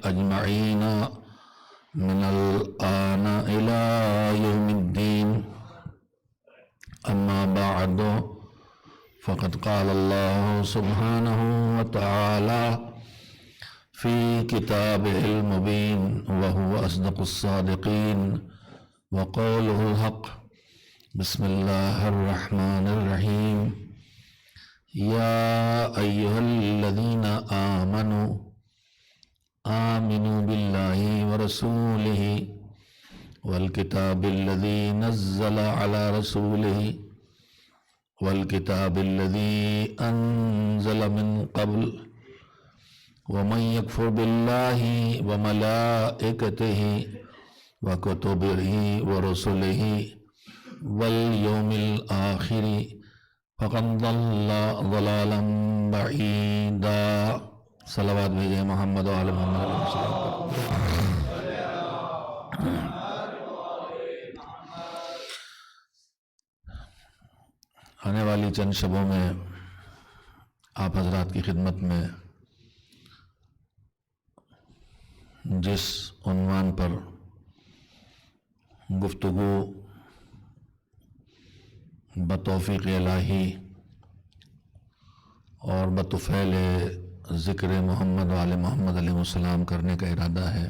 أجمعين من الآن إلى يوم الدين. أما بعد فقد قال الله سبحانه وتعالى في كتابه المبين وهو أصدق الصادقين وقوله الحق. بسم الله الرحمن الرحيم. يا أيها الذين آمنوا بالله ورسوله والكتاب الذي نزل على رسوله والكتاب الذي أنزل من قبل ومن يكفر بالله وملائكته وكتبه ورسله واليوم الآخر فقد ضل ضلالا بعيدا. صلوات بھیجیں محمد وعلی محمد علیہ السلام. آنے والی چند شبوں میں آپ حضرات کی خدمت میں جس عنوان پر گفتگو بتوفیق الہی اور بطفیل ذکر محمد وعلی محمد علیہ السلام کرنے کا ارادہ ہے،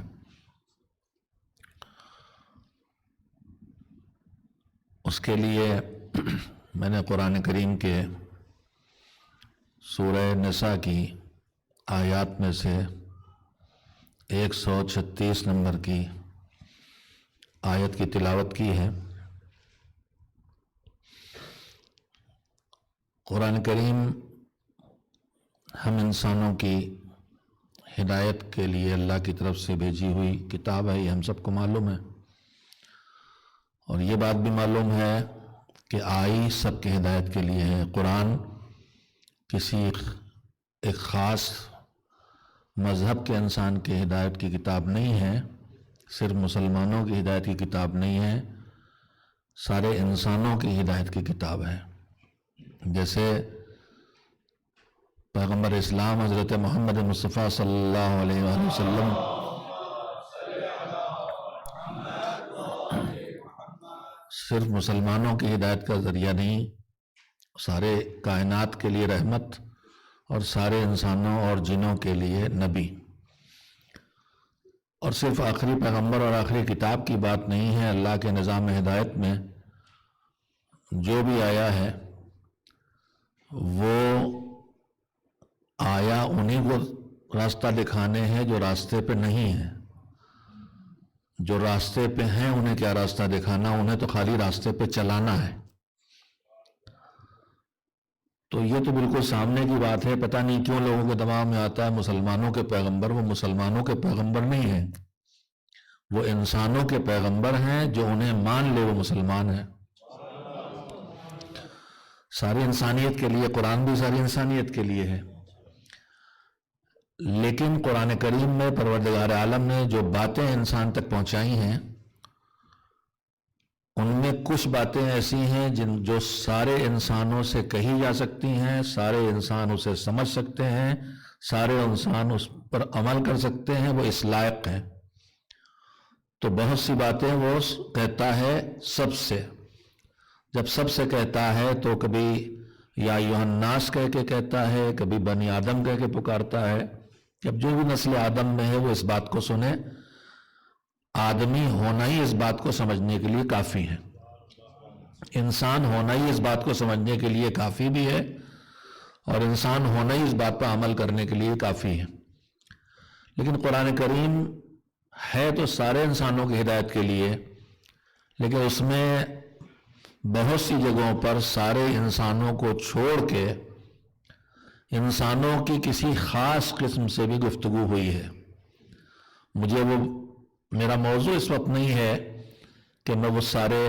اس کے لیے میں نے قرآن کریم کے سورہ نساء کی آیات میں سے 136 نمبر کی آیت کی تلاوت کی ہے. قرآن کریم ہم انسانوں کی ہدایت کے لیے اللہ کی طرف سے بھیجی ہوئی کتاب ہے، یہ ہم سب کو معلوم ہے، اور یہ بات بھی معلوم ہے کہ آئی سب کی ہدایت کے لیے ہے. قرآن کسی ایک خاص مذہب کے انسان کی ہدایت کی کتاب نہیں ہے، صرف مسلمانوں کی ہدایت کی کتاب نہیں ہے، سارے انسانوں کی ہدایت کی کتاب ہے. جیسے پیغمبر اسلام حضرت محمد مصطفیٰ صلی اللہ علیہ وآلہ وسلم صرف مسلمانوں کی ہدایت کا ذریعہ نہیں، سارے کائنات کے لیے رحمت اور سارے انسانوں اور جنوں کے لیے نبی. اور صرف آخری پیغمبر اور آخری کتاب کی بات نہیں ہے، اللہ کے نظام ہدایت میں جو بھی آیا ہے وہ آیا انہیں کو راستہ دکھانے ہیں جو راستے پہ نہیں ہیں. جو راستے پہ ہیں انہیں کیا راستہ دکھانا، انہیں تو خالی راستے پہ چلانا ہے. تو یہ تو بالکل سامنے کی بات ہے. پتہ نہیں کیوں لوگوں کے دماغ میں آتا ہے مسلمانوں کے پیغمبر. وہ مسلمانوں کے پیغمبر نہیں ہیں، وہ انسانوں کے پیغمبر ہیں. جو انہیں مان لے وہ مسلمان ہیں. ساری انسانیت کے لیے قرآن بھی ساری انسانیت کے لیے ہے. لیکن قرآن کریم میں پروردگار عالم نے جو باتیں انسان تک پہنچائی ہیں ان میں کچھ باتیں ایسی ہیں جو سارے انسانوں سے کہی جا سکتی ہیں، سارے انسان اسے سمجھ سکتے ہیں، سارے انسان اس پر عمل کر سکتے ہیں، وہ اس لائق ہیں. تو بہت سی باتیں وہ کہتا ہے سب سے. جب سب سے کہتا ہے تو کبھی یا ایھا الناس کہہ کے کہتا ہے، کبھی بنی آدم کہہ کے پکارتا ہے. جب جو بھی نسل آدم میں ہے وہ اس بات کو سنے. آدمی ہونا ہی اس بات کو سمجھنے کے لیے کافی ہے، انسان ہونا ہی اس بات کو سمجھنے کے لیے کافی بھی ہے، اور انسان ہونا ہی اس بات پر عمل کرنے کے لیے کافی ہے. لیکن قرآن کریم ہے تو سارے انسانوں کی ہدایت کے لیے، لیکن اس میں بہت سی جگہوں پر سارے انسانوں کو چھوڑ کے انسانوں کی کسی خاص قسم سے بھی گفتگو ہوئی ہے. میرا موضوع اس وقت نہیں ہے کہ میں وہ سارے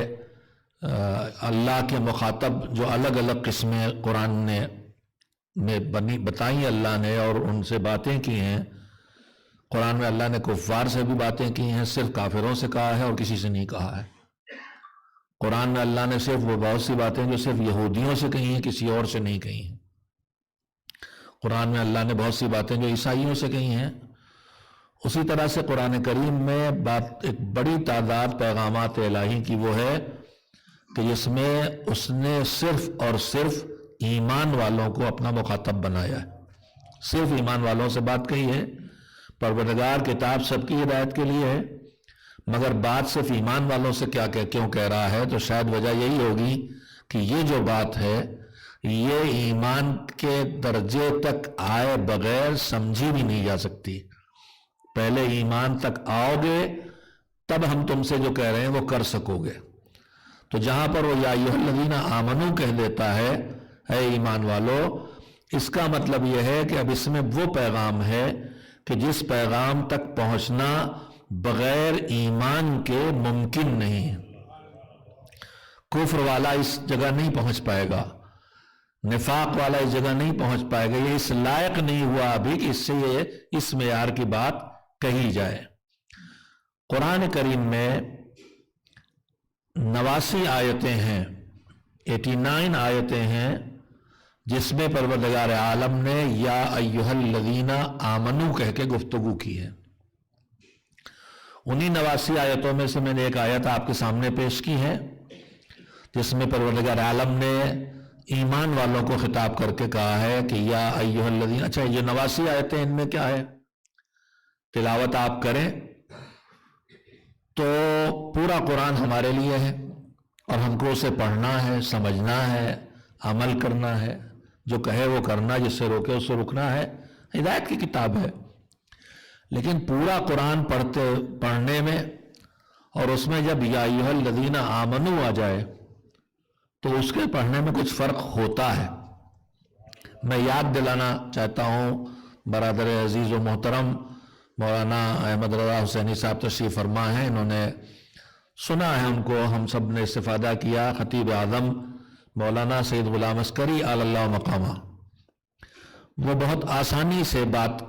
اللہ کے مخاطب جو الگ الگ قسمیں قرآن نے بتائیں اللہ نے اور ان سے باتیں کی ہیں. قرآن میں اللہ نے کفار سے بھی باتیں کی ہیں، صرف کافروں سے کہا ہے اور کسی سے نہیں کہا ہے. قرآن میں اللہ نے صرف وہ بہت سی باتیں جو صرف یہودیوں سے کہی ہیں، کسی اور سے نہیں کہی ہیں. قرآن میں اللہ نے بہت سی باتیں جو عیسائیوں سے کہی ہیں اسی طرح سے قرآن کریم میں ایک بڑی تعداد پیغامات الہی کی وہ ہے کہ جس میں اس نے صرف اور صرف ایمان والوں کو اپنا مخاطب بنایا ہے، صرف ایمان والوں سے بات کہی ہے۔ پروردگار کتاب سب کی ہدایت کے لیے ہے، مگر بات صرف ایمان والوں سے کیوں کہہ رہا ہے؟ تو شاید وجہ یہی ہوگی کہ یہ جو بات ہے یہ ایمان کے درجے تک آئے بغیر سمجھی بھی نہیں جا سکتی۔ پہلے ایمان تک آؤ گے تب ہم تم سے جو کہہ رہے ہیں وہ کر سکو گے۔ تو جہاں پر وہ یا ایھا الذین آمنو کہہ دیتا ہے، اے ایمان والو، اس کا مطلب یہ ہے کہ اب اس میں وہ پیغام ہے کہ جس پیغام تک پہنچنا بغیر ایمان کے ممکن نہیں ہے۔ کفر والا اس جگہ نہیں پہنچ پائے گا، نفاق والا اس جگہ نہیں پہنچ پائے گا، یہ اس لائق نہیں ہوا ابھی کہ اس سے یہ اس معیار کی بات کہی جائے۔ قرآن کریم میں 89 آیتیں ہیں، 89 آیتیں ہیں جس میں پروردگار عالم نے یا ایھا الذین آمنو کہہ کے گفتگو کی ہے۔ انہی 89 آیتوں میں سے میں نے ایک آیت آپ کے سامنے پیش کی ہے جس میں پروردگار عالم نے ایمان والوں کو خطاب کر کے کہا ہے کہ یا ایھا الذین، اچھا یہ 89 آیتیں ان میں کیا ہے؟ تلاوت آپ کریں تو پورا قرآن ہمارے لیے ہے اور ہم کو اسے پڑھنا ہے، سمجھنا ہے، عمل کرنا ہے، جو کہے وہ کرنا، جس سے روکے اس سے رکنا ہے۔ ہدایت کی کتاب ہے، لیکن پورا قرآن پڑھنے میں اور اس میں جب یا ایھا الذین آمنو آ جائے تو اس کے پڑھنے میں کچھ فرق ہوتا ہے۔ میں یاد دلانا چاہتا ہوں، برادر عزیز و محترم مولانا احمد رضا حسینی صاحب تشریف فرما ہیں، انہوں نے سنا ہے، ان کو ہم سب نے استفادہ کیا، خطیب اعظم مولانا سید غلام عسکری علی اللہ مقامہ، وہ بہت آسانی سے بات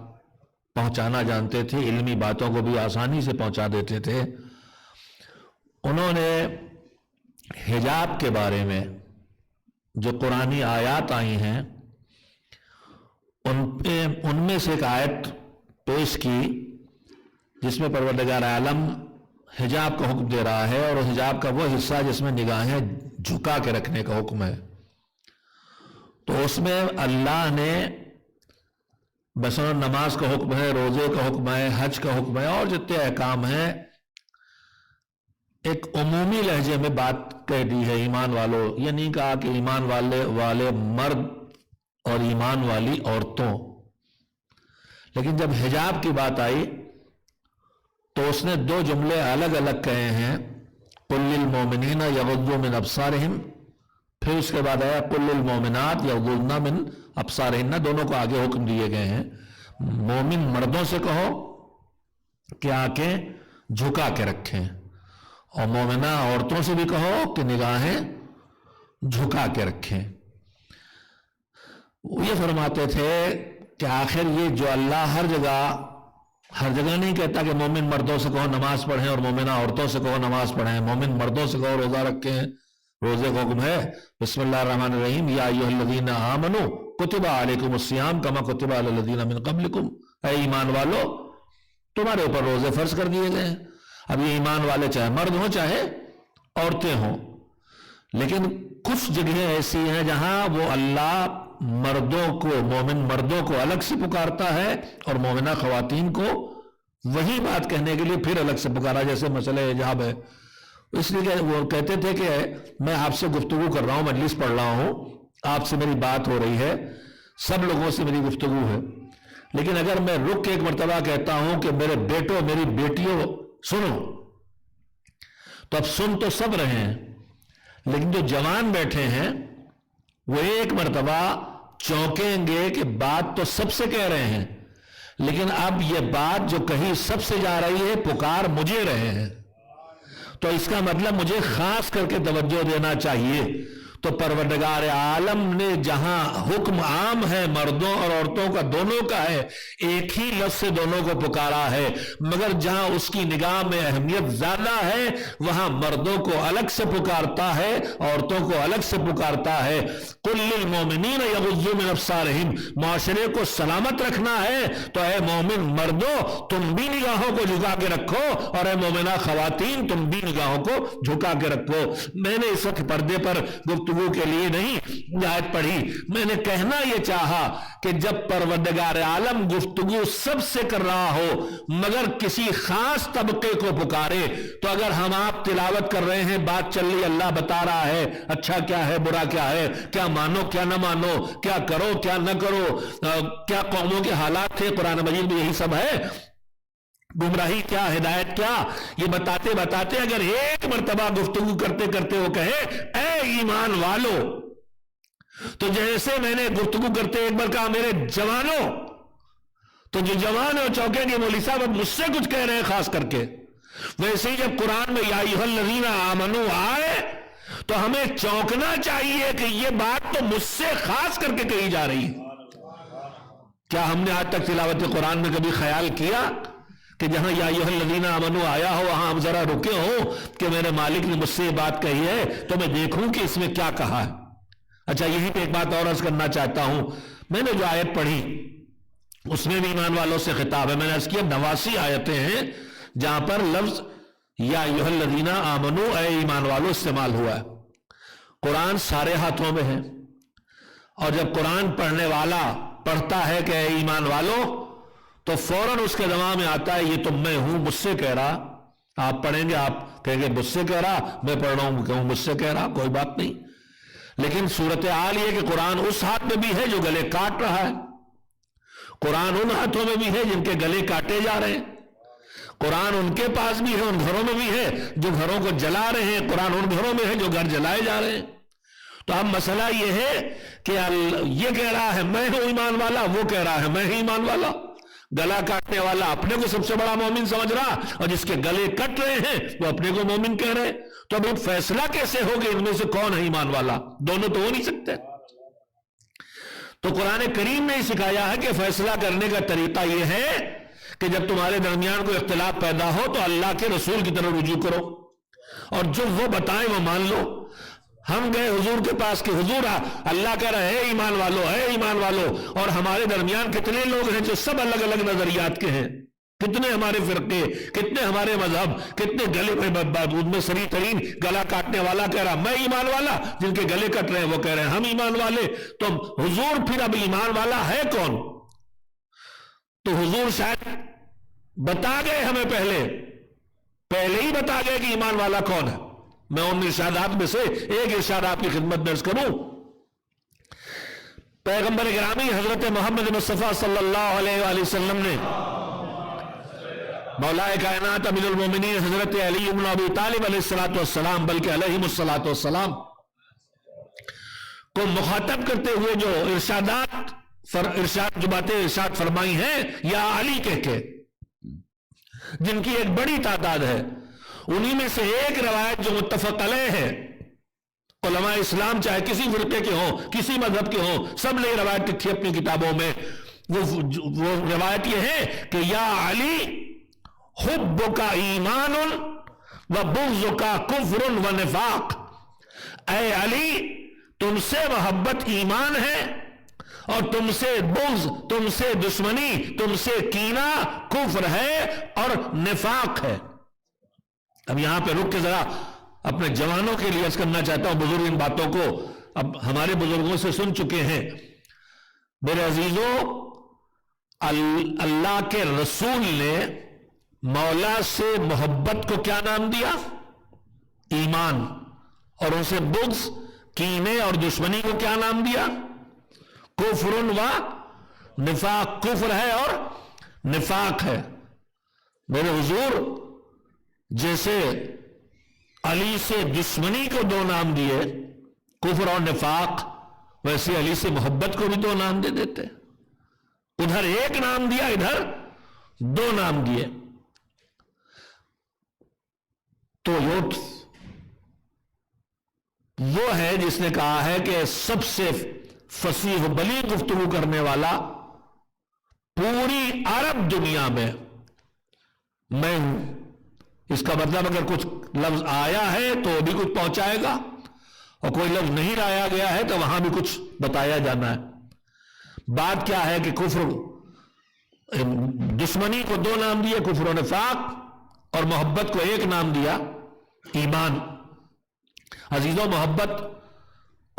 پہنچانا جانتے تھے، علمی باتوں کو بھی آسانی سے پہنچا دیتے تھے۔ انہوں نے حجاب کے بارے میں جو قرآنی آیات آئی ہیں ان میں سے ایک آیت پیش کی جس میں پروردگار عالم حجاب کا حکم دے رہا ہے، اور حجاب کا وہ حصہ جس میں نگاہیں جھکا کے رکھنے کا حکم ہے۔ تو اس میں اللہ نے مثلا نماز کا حکم ہے، روزے کا حکم ہے، حج کا حکم ہے، اور جتنے احکام ہیں ایک عمومی لہجے میں بات کہہ دی ہے ایمان والو، یہ نہیں کہا کہ ایمان والے مرد اور ایمان والی عورتوں۔ لیکن جب حجاب کی بات آئی تو اس نے 2 جملے الگ الگ کہے ہیں، قل للمؤمنین یغضوا من ابصارہم، پھر اس کے بعد آیا قل للمؤمنات یغضضن من ابصارہن، دونوں کو آگے حکم دیے گئے ہیں۔ مومن مردوں سے کہو کہ آنکھیں جھکا کے رکھیں، اور مومنہ عورتوں سے بھی کہو کہ نگاہیں جھکا کے رکھیں۔ وہ یہ فرماتے تھے کہ آخر یہ جو اللہ ہر جگہ نہیں کہتا کہ مومن مردوں سے کہو نماز پڑھیں اور مومنہ عورتوں سے کہو نماز پڑھیں، مومن مردوں سے کہو روزہ رکھیں، روزے کا حکم ہے بسم اللہ الرحمن الرحیم یا ایھا الذین آمنوا کتب علیکم الصیام کما کتب علی الذین من قبلکم، اے ایمان والو تمہارے اوپر روزے فرض کر دیے گئے ہیں۔ اب یہ ایمان والے چاہے مرد ہوں چاہے عورتیں ہوں، لیکن کچھ جگہیں ایسی ہیں جہاں وہ اللہ مردوں کو، مومن مردوں کو الگ سے پکارتا ہے اور مومنہ خواتین کو وہی بات کہنے کے لیے پھر الگ سے پکارا، جیسے مسئلہ حجاب ہے۔ اس لیے کہ وہ کہتے تھے کہ میں آپ سے گفتگو کر رہا ہوں، مجلس پڑھ رہا ہوں، آپ سے میری بات ہو رہی ہے، سب لوگوں سے میری گفتگو ہے، لیکن اگر میں رک کے ایک مرتبہ کہتا ہوں کہ میرے بیٹوں میری بیٹیوں سنو، تو اب سن تو سب رہے ہیں، لیکن جو جوان بیٹھے ہیں وہ ایک مرتبہ چونکیں گے کہ بات تو سب سے کہہ رہے ہیں، لیکن اب یہ بات جو کہیں سب سے جا رہی ہے پکار مجھے رہے ہیں، تو اس کا مطلب مجھے خاص کر کے توجہ دینا چاہیے۔ تو پروردگار عالم نے جہاں حکم عام ہے مردوں اور عورتوں کا دونوں کا ہے، ایک ہی لفظ سے دونوں کو پکارا ہے، مگر جہاں اس کی نگاہ میں اہمیت زیادہ ہے وہاں مردوں کو الگ سے پکارتا ہے، عورتوں کو الگ سے پکارتا ہے۔ قل للمؤمنین یغضوا من ابصارہم، معاشرے کو سلامت رکھنا ہے تو اے مومن مردوں تم بھی نگاہوں کو جھکا کے رکھو، اور اے مومنہ خواتین تم بھی نگاہوں کو جھکا کے رکھو۔ میں نے اس وقت پردے پر گفتگو کے لیے نہیں آیت پڑھی، میں نے کہنا یہ چاہا کہ جب پروردگار عالم گفتگو سب سے کر رہا ہو مگر کسی خاص طبقے کو پکارے، تو اگر ہم آپ تلاوت کر رہے ہیں، بات چل رہی، اللہ بتا رہا ہے اچھا کیا ہے برا کیا ہے، کیا مانو کیا نہ مانو، کیا کرو کیا نہ کرو، کیا قوموں کے حالات تھے، قرآن مجید میں یہی سب ہے، گمراہی کیا ہدایت کیا، یہ بتاتے بتاتے اگر ایک مرتبہ گفتگو کرتے کرتے وہ کہے اے ایمان والو، تو جیسے میں نے گفتگو کرتے ایک بار کہا میرے جوانوں، تو جو جوان اور چوکے گے مولوی صاحب اب مجھ سے کچھ کہہ رہے ہیں خاص کر کے، ویسے ہی جب قرآن میں یا ایھا الذین آمنوا آئے تو ہمیں چونکنا چاہیے کہ یہ بات تو مجھ سے خاص کر کے کہی جا رہی ہے۔ کیا ہم نے آج تک تلاوت قرآن میں کبھی خیال کیا کہ جہاں یا ایھا الذین آمنوا آیا ہو وہاں ہم ذرا رکے ہو کہ میرے مالک نے مجھ سے یہ بات کہی ہے تو میں دیکھوں کہ اس میں کیا کہا ہے۔ اچھا یہیں پہ ایک بات اور عرض کرنا چاہتا ہوں، میں نے جو آیت پڑھی اس میں بھی ایمان والوں سے خطاب ہے، میں نے عرض کیا 89 آیتیں ہیں جہاں پر لفظ یا ایھا الذین آمنوا اے ایمان والو استعمال ہوا ہے۔ قرآن سارے ہاتھوں میں ہے، اور جب قرآن پڑھنے والا پڑھتا ہے کہ اے ایمان والو تو فوراً اس کے دماغ میں آتا ہے یہ تو میں ہوں، مجھ سے کہہ رہا۔ آپ پڑھیں گے آپ کہیں گے مجھ سے کہہ رہا، میں پڑھ رہا ہوں کہوں مجھ سے کہہ رہا، کوئی بات نہیں، لیکن صورتحال یہ کہ قرآن اس ہاتھ میں بھی ہے جو گلے کاٹ رہا ہے، قرآن ان ہاتھوں میں بھی ہے جن کے گلے کاٹے جا رہے ہیں، قرآن ان کے پاس بھی ہے، ان گھروں میں بھی ہے جو گھروں کو جلا رہے ہیں، قرآن ان گھروں میں ہے جو گھر جلائے جا رہے ہیں۔ تو اب مسئلہ یہ ہے کہ یہ کہہ رہا ہے میں ہوں ایمان والا، وہ کہہ رہا ہے میں ہی ایمان والا، گلا کاٹنے والا اپنے کو سب سے بڑا مومن سمجھ رہا اور جس کے گلے کٹ رہے ہیں وہ اپنے کو مومن کہہ رہے ہیں، تو اب فیصلہ کیسے ہوگا ان میں سے کون ہے ایمان والا؟ دونوں تو ہو نہیں سکتے۔ تو قرآن کریم نے سکھایا ہے کہ فیصلہ کرنے کا طریقہ یہ ہے کہ جب تمہارے درمیان کوئی اختلاف پیدا ہو تو اللہ کے رسول کی طرف رجوع کرو، اور جو وہ بتائیں وہ مان لو۔ ہم گئے حضور کے پاس کہ حضور اللہ کہہ رہا ہے ایمان والو ہے ایمان والو، اور ہمارے درمیان کتنے لوگ ہیں جو سب الگ الگ نظریات کے ہیں، کتنے ہمارے فرقے، کتنے ہمارے مذہب، کتنے گلے میں سری ترین گلا کاٹنے والا کہہ رہا میں ایمان والا، جن کے گلے کٹ رہے ہیں وہ کہہ رہے ہیں ہم ایمان والے، تو حضور پھر اب ایمان والا ہے کون؟ تو حضور شاید بتا گئے ہمیں پہلے ہی بتا گئے کہ ایمان والا کون ہے۔ میں ان ارشادات میں سے ایک ارشاد آپ کی خدمت درج کروں۔ پیغمبر گرامی حضرت محمد مصطفیٰ صلی اللہ علیہ وآلہ وسلم نے مولا کائنات امیر المومنین حضرت علی بن ابی طالب علیہ السلام بلکہ علیہم السلام کو مخاطب کرتے ہوئے جو ارشاد جو باتیں ارشاد فرمائی ہیں یا علی کہہ کے، جن کی ایک بڑی تعداد ہے، انہی میں سے ایک روایت جو متفق علیہ ہے، علماء اسلام چاہے کسی فرقے کے ہوں کسی مذہب کے ہوں سب نے روایت لکھی اپنی کتابوں میں، وہ روایت یہ ہے کہ یا علی حبک ایمان و بغضک کفر و نفاق، اے علی تم سے محبت ایمان ہے اور تم سے بغض، تم سے دشمنی، تم سے کینہ کفر ہے اور نفاق ہے۔ اب یہاں پہ رک کے ذرا اپنے جوانوں کے لیے عرض کرنا چاہتا ہوں، بزرگ ان باتوں کو اب ہمارے بزرگوں سے سن چکے ہیں۔ میرے عزیزوں، اللہ کے رسول نے مولا سے محبت کو کیا نام دیا؟ ایمان، اور ان سے بغض، کینے اور دشمنی کو کیا نام دیا؟ کفر و نفاق، کفر ہے اور نفاق ہے۔ میرے حضور جیسے علی سے دشمنی کو دو نام دیے کفر اور نفاق، ویسے علی سے محبت کو بھی دو نام دے دیتے، ادھر ایک نام دیا ادھر دو نام دیے۔ تو وہ ہے جس نے کہا ہے کہ سب سے فصیح و بلیغ گفتگو کرنے والا پوری عرب دنیا میں میں ہوں. اس کا مطلب اگر کچھ لفظ آیا ہے تو وہ بھی کچھ پہنچائے گا، اور کوئی لفظ نہیں لایا گیا ہے تو وہاں بھی کچھ بتایا جانا ہے. بات کیا ہے کہ کفر، دشمنی کو دو نام دیے، کفر و نفاق، اور محبت کو ایک نام دیا، ایمان. عزیزوں، محبت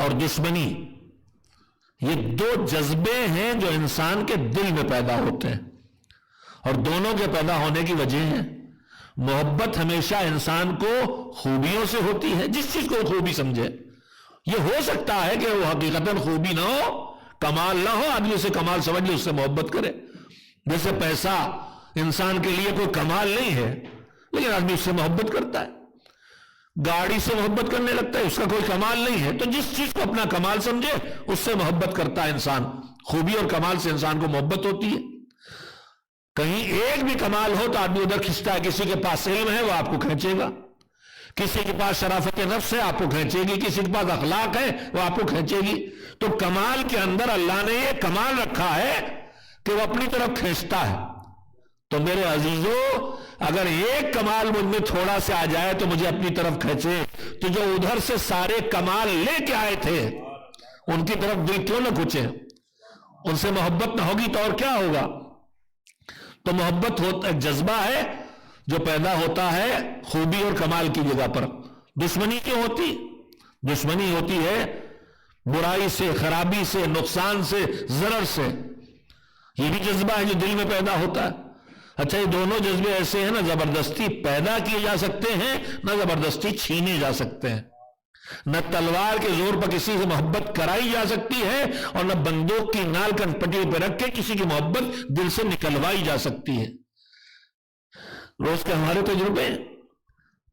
اور دشمنی یہ دو جذبے ہیں جو انسان کے دل میں پیدا ہوتے ہیں، اور دونوں کے پیدا ہونے کی وجہ ہے. محبت ہمیشہ انسان کو خوبیوں سے ہوتی ہے، جس چیز کو خوبی سمجھے. یہ ہو سکتا ہے کہ وہ حقیقتاً خوبی نہ ہو، کمال نہ ہو، آدمی اسے کمال سمجھ لے، اس سے محبت کرے. جیسے پیسہ انسان کے لیے کوئی کمال نہیں ہے، لیکن آدمی اس سے محبت کرتا ہے. گاڑی سے محبت کرنے لگتا ہے، اس کا کوئی کمال نہیں ہے، تو جس چیز کو اپنا کمال سمجھے اس سے محبت کرتا ہے انسان. خوبی اور کمال سے انسان کو محبت ہوتی ہے. کہیں ایک بھی کمال ہو تو آدمی ادھر کھنچتا ہے. کسی کے پاس علم ہے وہ آپ کو کھینچے گا، کسی کے پاس شرافت نفس ہے آپ کو کھینچے گی، کسی کے پاس اخلاق ہے وہ آپ کو کھینچے گی. تو کمال کے اندر اللہ نے یہ کمال رکھا ہے کہ وہ اپنی طرف کھینچتا ہے. تو میرے عزیزو، اگر ایک کمال مجھ میں تھوڑا سے آ جائے تو مجھے اپنی طرف کھینچے، تو جو ادھر سے سارے کمال لے کے آئے تھے ان کی طرف دل کیوں نہ کھچے؟ ان سے محبت نہ ہوگی تو اور کیا ہوگا؟ تو محبت ایک جذبہ ہے جو پیدا ہوتا ہے خوبی اور کمال کی جگہ پر. دشمنی کیوں ہوتی؟ دشمنی ہوتی ہے برائی سے، خرابی سے، نقصان سے، ضرر سے. یہ بھی جذبہ ہے جو دل میں پیدا ہوتا ہے. اچھا، یہ دونوں جذبے ایسے ہیں، نہ زبردستی پیدا کیے جا سکتے ہیں نہ زبردستی چھینے جا سکتے ہیں. نہ تلوار کے زور پر کسی سے محبت کرائی جا سکتی ہے، اور نہ بندوق کی نال کن پٹی پہ رکھ کے کسی کی محبت دل سے نکلوائی جا سکتی ہے. روز کے ہمارے تجربے،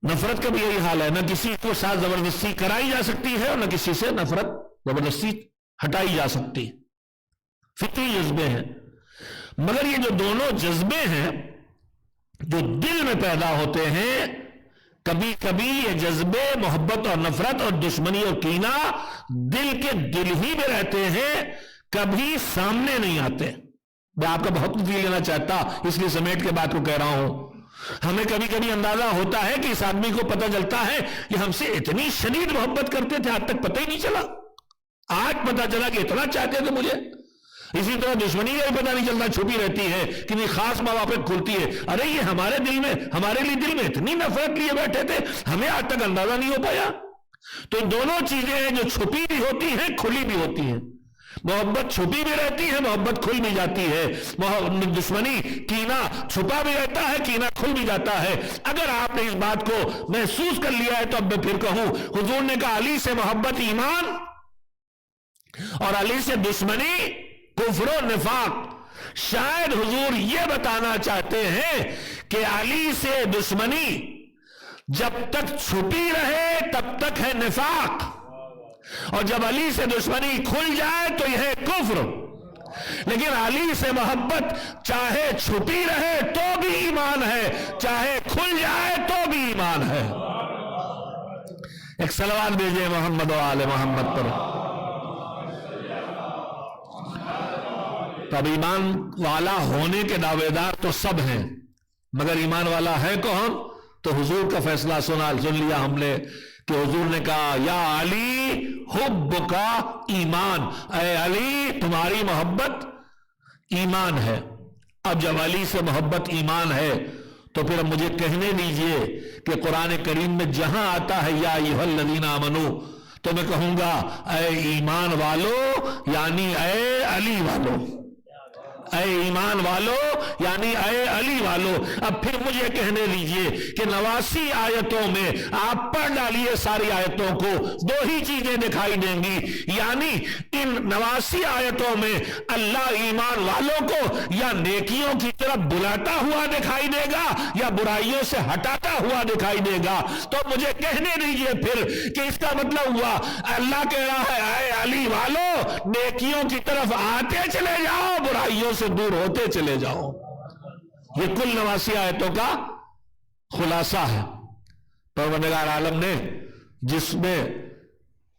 نفرت کا بھی یہی حال ہے. نہ کسی کو ساتھ زبردستی کرائی جا سکتی ہے اور نہ کسی سے نفرت زبردستی ہٹائی جا سکتی. فطری جذبے ہیں. مگر یہ جو دونوں جذبے ہیں جو دل میں پیدا ہوتے ہیں، کبھی کبھی یہ جذبے محبت اور نفرت اور دشمنی اور کینہ دل کے دل ہی میں رہتے ہیں، کبھی سامنے نہیں آتے. میں آپ کا بہت دل لینا چاہتا، اس لیے سمیٹ کے بات کو کہہ رہا ہوں. ہمیں کبھی کبھی اندازہ ہوتا ہے کہ اس آدمی کو پتہ چلتا ہے کہ ہم سے اتنی شدید محبت کرتے تھے، آج تک پتہ ہی نہیں چلا. آج پتہ چلا کہ اتنا چاہتے تھے مجھے. اسی طرح دشمنی کا بھی پتہ نہیں چلتا، چھپی رہتی ہے، کتنی خاص مواقع کھلتی ہے. ارے یہ ہمارے دل میں، ہمارے لیے دل میں اتنی نفرت لیے بیٹھے تھے، ہمیں آج تک اندازہ نہیں ہو پایا. تو دونوں چیزیں ہیں جو چھپی بھی ہوتی ہیں، کھلی بھی ہوتی ہیں. محبت چھپی بھی رہتی ہے، محبت کھل بھی جاتی ہے. دشمنی، کینہ چھپا بھی رہتا ہے، کینہ کھل بھی جاتا ہے. اگر آپ نے اس بات کو محسوس کر لیا ہے تو اب میں پھر کہوں، حضور نے کہا علی سے محبت ایمان اور علی سے دشمنی کفر و نفاق. شاید حضور یہ بتانا چاہتے ہیں کہ علی سے دشمنی جب تک چھپی رہے تب تک ہے نفاق، اور جب علی سے دشمنی کھل جائے تو یہ ہے کفر. لیکن علی سے محبت چاہے چھپی رہے تو بھی ایمان ہے، چاہے کھل جائے تو بھی ایمان ہے. ایک صلوات بھیجئے محمد و آل محمد پر. تب ایمان والا ہونے کے دعوے دار تو سب ہیں، مگر ایمان والا ہے کون؟ تو حضور کا فیصلہ سن لیا ہم نے کہ حضور نے کہا یا علی حب کا ایمان، اے علی تمہاری محبت ایمان ہے. اب جب علی سے محبت ایمان ہے تو پھر اب مجھے کہنے دیجئے کہ قرآن کریم میں جہاں آتا ہے یا ایھا الذین آمنو، تو میں کہوں گا اے ایمان والو، یعنی اے علی والو، اے ایمان والو یعنی اے علی والو. اب پھر مجھے کہنے دیجئے کہ 89 آیتوں میں آپ پڑھ ڈالیے ساری آیتوں کو، دو ہی چیزیں دکھائی دیں گی. یعنی ان 89 آیتوں میں اللہ ایمان والوں کو یا نیکیوں کی طرف بلاتا ہوا دکھائی دے گا یا برائیوں سے ہٹاتا ہوا دکھائی دے گا. تو مجھے کہنے دیجئے پھر کہ اس کا مطلب ہوا اللہ کہہ رہا ہے اے علی والو نیکیوں کی طرف آتے چلے جاؤ، برائیوں سے دور ہوتے چلے جاؤ. یہ کل 89 آیتوں کا خلاصہ ہے. پروردگار عالم نے جس میں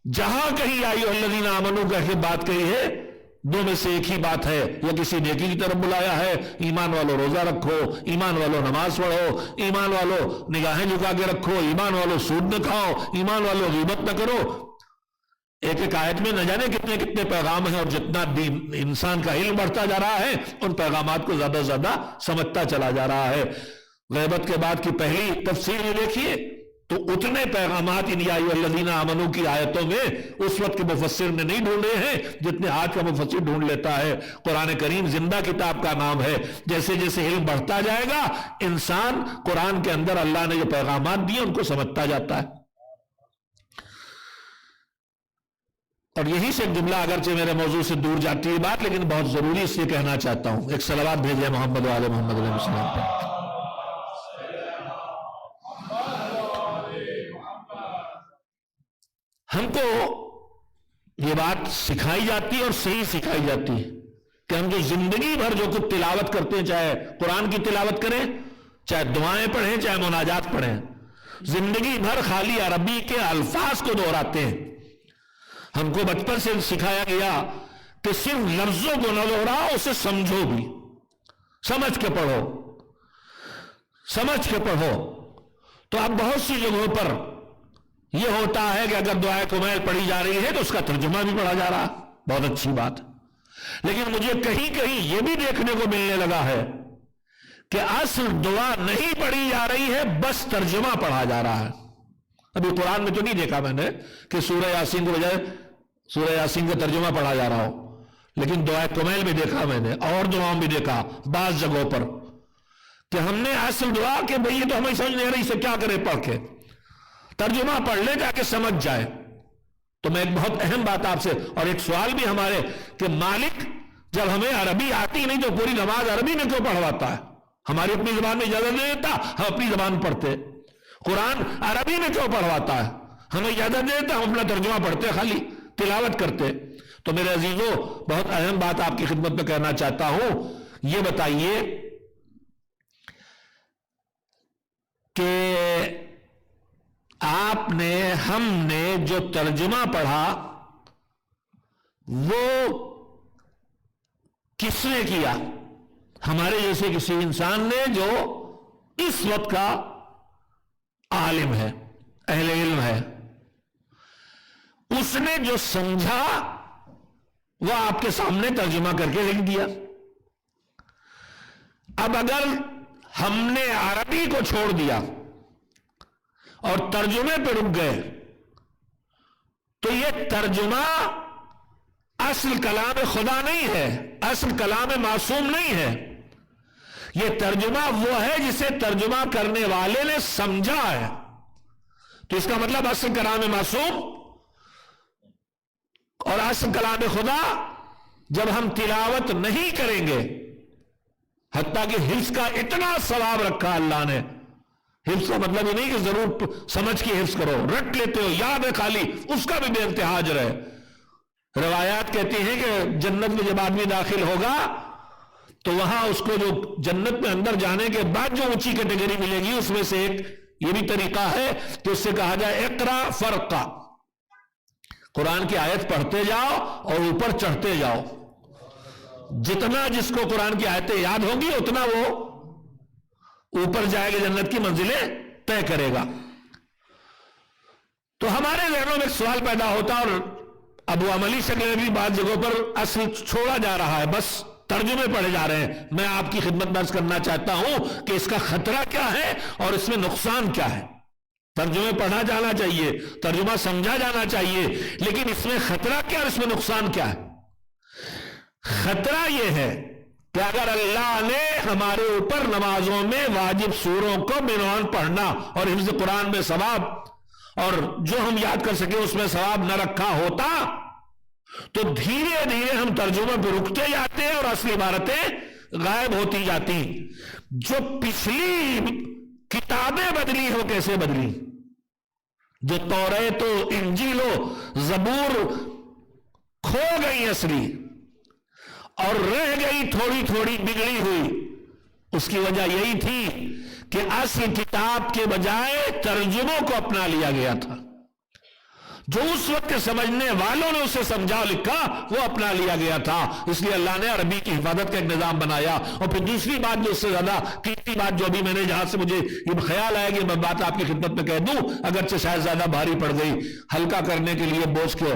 جہاں کہیں یا ایھا الذین آمنو کہہ کے بات کہی ہے، دو میں سے ایک ہی بات ہے، یا کسی نیکی کی طرف بلایا ہے، ایمان والو روزہ رکھو، ایمان والو نماز پڑھو، ایمان والو نگاہیں جھکا کے رکھو، ایمان والو سود نہ کھاؤ، ایمان والو غیبت نہ کرو۔ ایک ایک آیت میں نہ جانے کتنے کتنے پیغام ہیں، اور جتنا انسان کا علم بڑھتا جا رہا ہے ان پیغامات کو زیادہ زیادہ سمجھتا چلا جا رہا ہے۔ غیبت کے بعد کی پہلی تفسیر دیکھیے تو اتنے پیغامات ان یا ایھا الذین آمنو کی آیتوں میں اس وقت کے مفسر نے نہیں ڈھونڈے ہیں جتنے آج کا مفسر ڈھونڈ لیتا ہے۔ قرآن کریم زندہ کتاب کا نام ہے، جیسے جیسے علم بڑھتا جائے گا انسان قرآن کے اندر اللہ نے جو پیغامات دیے ان کو سمجھتا جاتا ہے۔ اور یہی سے ایک جملہ اگرچہ میرے موضوع سے دور جاتی ہے بات، لیکن بہت ضروری اس لیے کہنا چاہتا ہوں، ایک صلوات بھیجیں محمد وآل محمد علیہ السلام پر۔ ہم کو یہ بات سکھائی جاتی ہے اور صحیح سکھائی جاتی ہے کہ ہم جو زندگی بھر جو کچھ تلاوت کرتے ہیں، چاہے قرآن کی تلاوت کریں، چاہے دعائیں پڑھیں، چاہے مناجات پڑھیں، زندگی بھر خالی عربی کے الفاظ کو دہراتے ہیں۔ ہم کو بچپن سے سکھایا گیا کہ صرف لفظوں کو نہ دہراؤ، اسے سمجھو بھی، سمجھ کے پڑھو، سمجھ کے پڑھو۔ تو اب بہت سی جگہوں پر یہ ہوتا ہے کہ اگر دعائے کمیل پڑھی جا رہی ہے تو اس کا ترجمہ بھی پڑھا جا رہا، بہت اچھی بات، لیکن مجھے کہیں کہیں یہ بھی دیکھنے کو ملنے لگا ہے کہ اصل دعا نہیں پڑھی جا رہی ہے، بس ترجمہ پڑھا جا رہا ہے۔ ابھی قرآن میں تو نہیں دیکھا میں نے کہ سورہ یاسین کے بجائے سورہ یاسین کا ترجمہ پڑھا جا رہا ہو، لیکن دعائے کمیل میں دیکھا میں نے، اور دعاؤں بھی دیکھا بعض جگہوں پر کہ ہم نے اصل دعا کہ بھئی یہ تو ہمیں سمجھ نہیں رہی، اسے کیا کرے پڑھ کے، ترجمہ پڑھ لے تاکہ سمجھ جائے۔ تو میں ایک بہت اہم بات آپ سے، اور ایک سوال بھی ہمارے کہ مالک جب ہمیں عربی آتی نہیں تو پوری نماز عربی میں کیوں پڑھواتا ہے؟ ہماری اپنی زبان میں اجازت نہیں دیتا، ہم اپنی زبان پڑھتے۔ قرآن عربی میں کیوں پڑھواتا ہے؟ ہمیں اجازت نہیں دیتا، ہم اپنا ترجمہ پڑھتے، خالی تلاوت کرتے۔ تو میرے عزیزوں، بہت اہم بات آپ کی خدمت میں کہنا چاہتا ہوں، یہ بتائیے کہ آپ نے، ہم نے جو ترجمہ پڑھا وہ کس نے کیا؟ ہمارے جیسے کسی انسان نے جو اس وقت کا عالم ہے، اہل علم ہے، اس نے جو سمجھا وہ آپ کے سامنے ترجمہ کر کے لکھ دیا۔ اب اگر ہم نے عربی کو چھوڑ دیا اور ترجمے پہ رک گئے تو یہ ترجمہ اصل کلام خدا نہیں ہے، اصل کلام معصوم نہیں ہے، یہ ترجمہ وہ ہے جسے ترجمہ کرنے والے نے سمجھا ہے۔ تو اس کا مطلب اصل کلام معصوم اور اصل کلام خدا جب ہم تلاوت نہیں کریں گے، حتیٰ کہ حفظ کا اتنا ثواب رکھا اللہ نے، حفظ کا مطلب یہ نہیں کہ ضرور سمجھ کے حفظ کرو، رٹ لیتے ہو، یاد ہے خالی، اس کا بھی بے انتہا اجر ہے۔ روایات کہتی ہیں کہ جنت میں جب آدمی داخل ہوگا تو وہاں اس کو جو جنت میں اندر جانے کے بعد جو اونچی کیٹیگری ملے گی، اس میں سے ایک یہ بھی طریقہ ہے کہ اس سے کہا جائے اقرا فرقا، قرآن کی آیت پڑھتے جاؤ اور اوپر چڑھتے جاؤ، جتنا جس کو قرآن کی آیتیں یاد ہوں گی اتنا وہ اوپر جائے گا، جنت کی منزلیں طے کرے گا۔ تو ہمارے ذہنوں میں سوال پیدا ہوتا، اور اب وہ عملی شکل میں بھی بعض جگہوں پر اصل چھوڑا جا رہا ہے، بس ترجمے پڑھے جا رہے ہیں۔ میں آپ کی خدمت میں عرض کرنا چاہتا ہوں کہ اس کا خطرہ کیا ہے اور اس میں نقصان کیا ہے۔ ترجمے پڑھا جانا چاہیے، ترجمہ سمجھا جانا چاہیے، لیکن اس میں خطرہ کیا اور اس میں نقصان کیا ہے؟ خطرہ یہ ہے کہ اگر اللہ نے ہمارے اوپر نمازوں میں واجب سوروں کو بعنوان پڑھنا اور حفظ قرآن میں ثواب اور جو ہم یاد کر سکیں اس میں ثواب نہ رکھا ہوتا تو دھیرے دھیرے ہم ترجمے پہ رکتے جاتے ہیں اور اصلی عبارتیں غائب ہوتی جاتی۔ جو پچھلی کتابیں بدلی ہو کیسے بدلی؟ جو توریت و انجیل و زبور کھو گئی اصلی اور رہ گئی تھوڑی تھوڑی بگڑی ہوئی، اس کی وجہ یہی تھی کہ اصل کتاب کے بجائے ترجموں کو اپنا لیا گیا تھا۔ جو اس وقت کے سمجھنے والوں نے اسے سمجھا لکھا وہ اپنا لیا گیا تھا. اس لیے اللہ نے عربی کی حفاظت کا ایک نظام بنایا. اور پھر دوسری بات جو اس سے زیادہ قیمتی بات جو ابھی میں نے جہاں سے مجھے یہ خیال آیا کہ میں بات آپ کی خدمت میں کہہ دوں, اگرچہ شاید زیادہ بھاری پڑ گئی, ہلکا کرنے کے لیے بوجھ کو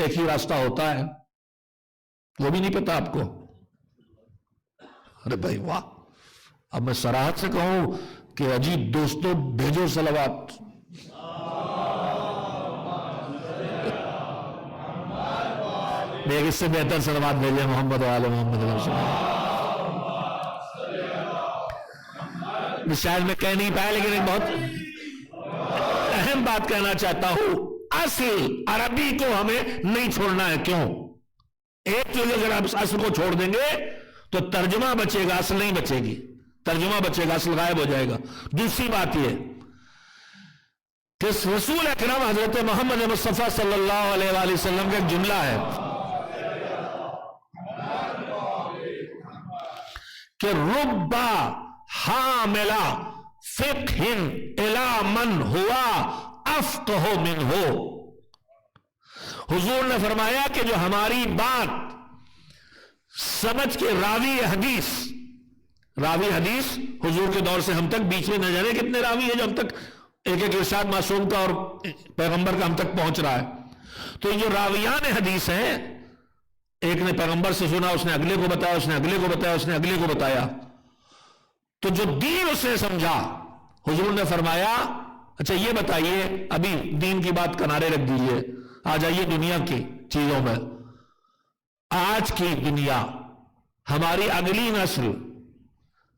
ایک ہی راستہ ہوتا ہے, وہ بھی نہیں پتا آپ کو. ارے بھائی واہ, اب میں صراحت سے کہوں کہ عجیب دوستوں بھیجو صلوات. دیکھ اس سے بہتر صلوات بھیجے محمد و آل محمد علیہ وسلم. شاید میں کہہ نہیں پایا لیکن ایک بہت اہم بات کہنا چاہتا ہوں. اصل عربی کو ہمیں نہیں چھوڑنا ہے. کیوں؟ ایک چیز اگر آپ اصل کو چھوڑ دیں گے تو ترجمہ بچے گا, اصل نہیں بچے گی. ترجمہ بچے گا, اصل غائب ہو جائے گا. دوسری بات یہ کہ رسول اکرم حضرت محمد مصطفیٰ صلی اللہ علیہ وآلہ وسلم کا ایک جملہ ہے کہ ربا حاملہ فقہ الی من ہوا افقہ منہ. حضور نے فرمایا کہ جو ہماری بات سمجھ کے راوی حدیث حضور کے دور سے ہم تک, بیچ میں نہ جانے کتنے راوی ہیں جو ہم تک ایک ایک ارشاد معصوم کا اور پیغمبر کا ہم تک پہنچ رہا ہے. تو یہ جو راویان حدیث ہیں, ایک نے پیغمبر سے سنا, اس نے اگلے کو بتایا, اس نے اگلے کو بتایا, اس نے اگلے کو بتایا. تو جو دین اس نے سمجھا, حضور نے فرمایا اچھا یہ بتائیے, ابھی دین کی بات کنارے رکھ دیجئے, آ جائیے دنیا کی چیزوں میں. آج کی دنیا, ہماری اگلی نسل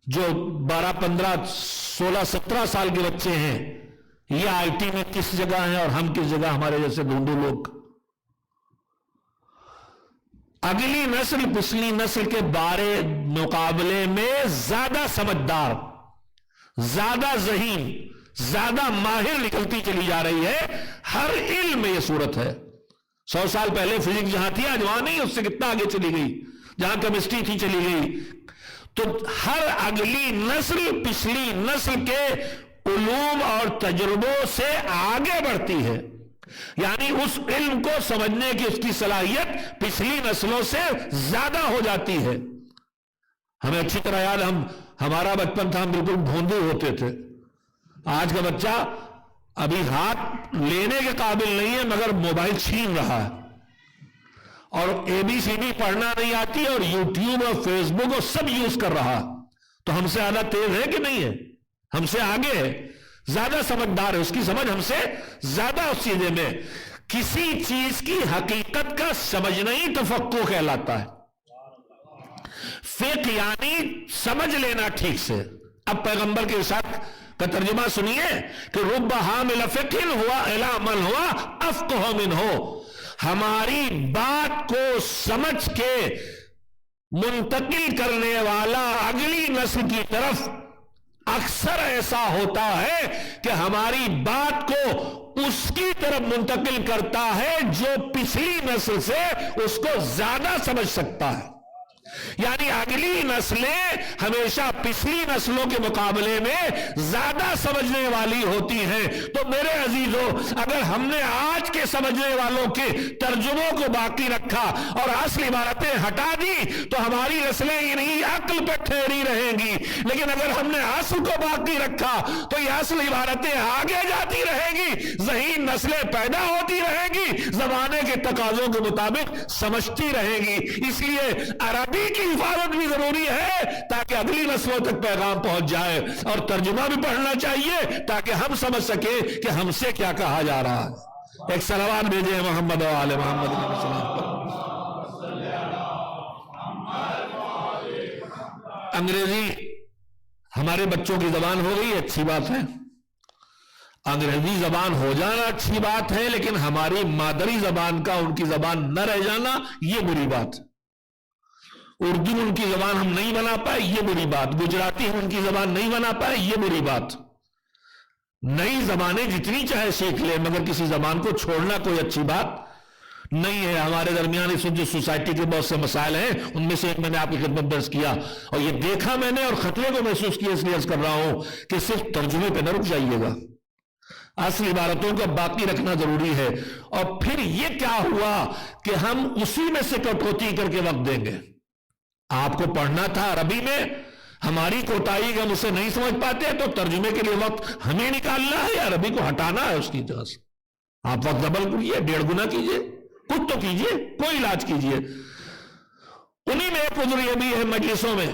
جو 12, 15, 16, 17 سال کے بچے ہیں, یہ آئی ٹی میں کس جگہ ہیں اور ہم کس جگہ, ہمارے جیسے ڈھونڈو لوگ. اگلی نسل پچھلی نسل کے بارے مقابلے میں زیادہ سمجھدار, زیادہ ذہین, زیادہ ماہر نکلتی چلی جا رہی ہے. ہر علم میں یہ صورت ہے. 100 سال پہلے فزکس جہاں تھی آج وہاں نہیں, اس سے کتنا آگے چلی گئی. جہاں کیمسٹری تھی چلی گئی. تو ہر اگلی نسل پچھلی نسل کے علوم اور تجربوں سے آگے بڑھتی ہے. یعنی اس علم کو سمجھنے کی اس کی صلاحیت پچھلی نسلوں سے زیادہ ہو جاتی ہے. ہمیں اچھی طرح یاد, ہمارا بچپن تھا, ہم بالکل بھوندے ہوتے تھے. آج کا بچہ ابھی ہاتھ لینے کے قابل نہیں ہے مگر موبائل چھین رہا ہے, اور اے بی سی ڈی پڑھنا نہیں آتی, اور یوٹیوب اور فیس بک اور سب یوز کر رہا. تو ہم سے زیادہ تیز ہے کہ نہیں ہے؟ ہم سے آگے ہے, زیادہ سمجھدار ہے, اس کی سمجھ ہم سے زیادہ اس چیزیں میں. کسی چیز کی حقیقت کا سمجھنا ہی تفقہ کہلاتا ہے. فقہ یعنی سمجھ لینا ٹھیک سے. اب پیغمبر کے ارشاد کا ترجمہ سنیے کہ رب حامل فقہ ہوا الی من ہوا افقہ منہ. ہماری بات کو سمجھ کے منتقل کرنے والا اگلی نسل کی طرف اکثر ایسا ہوتا ہے کہ ہماری بات کو اس کی طرف منتقل کرتا ہے جو پچھلی نسل سے اس کو زیادہ سمجھ سکتا ہے. یعنی اگلی نسلیں ہمیشہ پچھلی نسلوں کے مقابلے میں زیادہ سمجھنے والی ہوتی ہیں. تو میرے عزیزو, اگر ہم نے آج کے سمجھنے والوں کے ترجموں کو باقی رکھا اور اصل عبارتیں ہٹا دی تو ہماری نسلیں انہی عقل پہ ٹھہری رہیں گی. لیکن اگر ہم نے اصل کو باقی رکھا تو یہ اصل عبارتیں آگے جاتی رہیں گی, ذہین نسلیں پیدا ہوتی رہیں گی, زمانے کے تقاضوں کے مطابق سمجھتی رہیں گی. اس لیے عربی کی حفاظت بھی ضروری ہے تاکہ اگلی نسلوں تک پیغام پہنچ جائے, اور ترجمہ بھی پڑھنا چاہیے تاکہ ہم سمجھ سکیں کہ ہم سے کیا کہا جا رہا ہے. ایک صلوات بھیجیں محمد و آل محمد علیہ السلام. انگریزی ہمارے بچوں کی زبان ہو گئی, اچھی بات ہے. انگریزی زبان ہو جانا اچھی بات ہے, لیکن ہماری مادری زبان کا ان کی زبان نہ رہ جانا یہ بری بات. اردو ان کی زبان ہم نہیں بنا پائے, یہ بری بات. گجراتی ہم ان کی زبان نہیں بنا پائے, یہ بری بات. نئی زبانیں جتنی چاہے سیکھ لیں مگر کسی زبان کو چھوڑنا کوئی اچھی بات نہیں ہے. ہمارے درمیان اس وقت جو سوسائٹی کے بہت سے مسائل ہیں ان میں سے ایک میں نے آپ کی خدمت درج کیا, اور یہ دیکھا میں نے اور خطرے کو محسوس کیا, اس لیے عرض کر رہا ہوں کہ صرف ترجمے پہ نہ رک جائیے گا. اصل عبارتوں کو باقی رکھنا ضروری ہے. اور پھر یہ کیا ہوا کہ ہم اسی میں سے کٹوتی کر کے وقت دیں گے. آپ کو پڑھنا تھا عربی میں، ہماری کوتاہی کا ہم اسے نہیں سمجھ پاتے تو ترجمے کے لیے وقت ہمیں نکالنا ہے یا عربی کو ہٹانا ہے اس کی جگہ سے. آپ وقت ڈبل کیجیے، 1.5 گنا کیجیے، کچھ تو کیجیے، کوئی علاج کیجیے. انہی میں ایک عذر یہ بھی ہے مجلسوں میں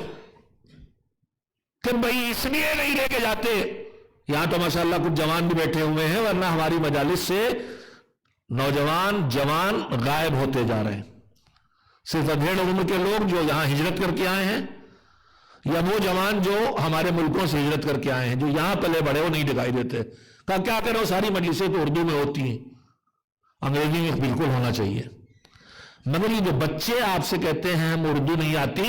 کہ بھئی اس لیے نہیں لے کے جاتے. یہاں تو ماشاءاللہ کچھ جوان بھی بیٹھے ہوئے ہیں، ورنہ ہماری مجالس سے نوجوان جوان غائب ہوتے جا رہے ہیں. صرف ادھیڑ عمر کے لوگ جو یہاں ہجرت کر کے آئے ہیں، یا وہ جوان جو ہمارے ملکوں سے ہجرت کر کے آئے ہیں جو یہاں پلے بڑے، وہ نہیں دکھائی دیتے. کہا کیا کرو، ساری مجلسیں تو اردو میں ہوتی ہیں، انگریزی میں بالکل ہونا چاہیے. مگر یہ جو بچے آپ سے کہتے ہیں ہم اردو نہیں آتی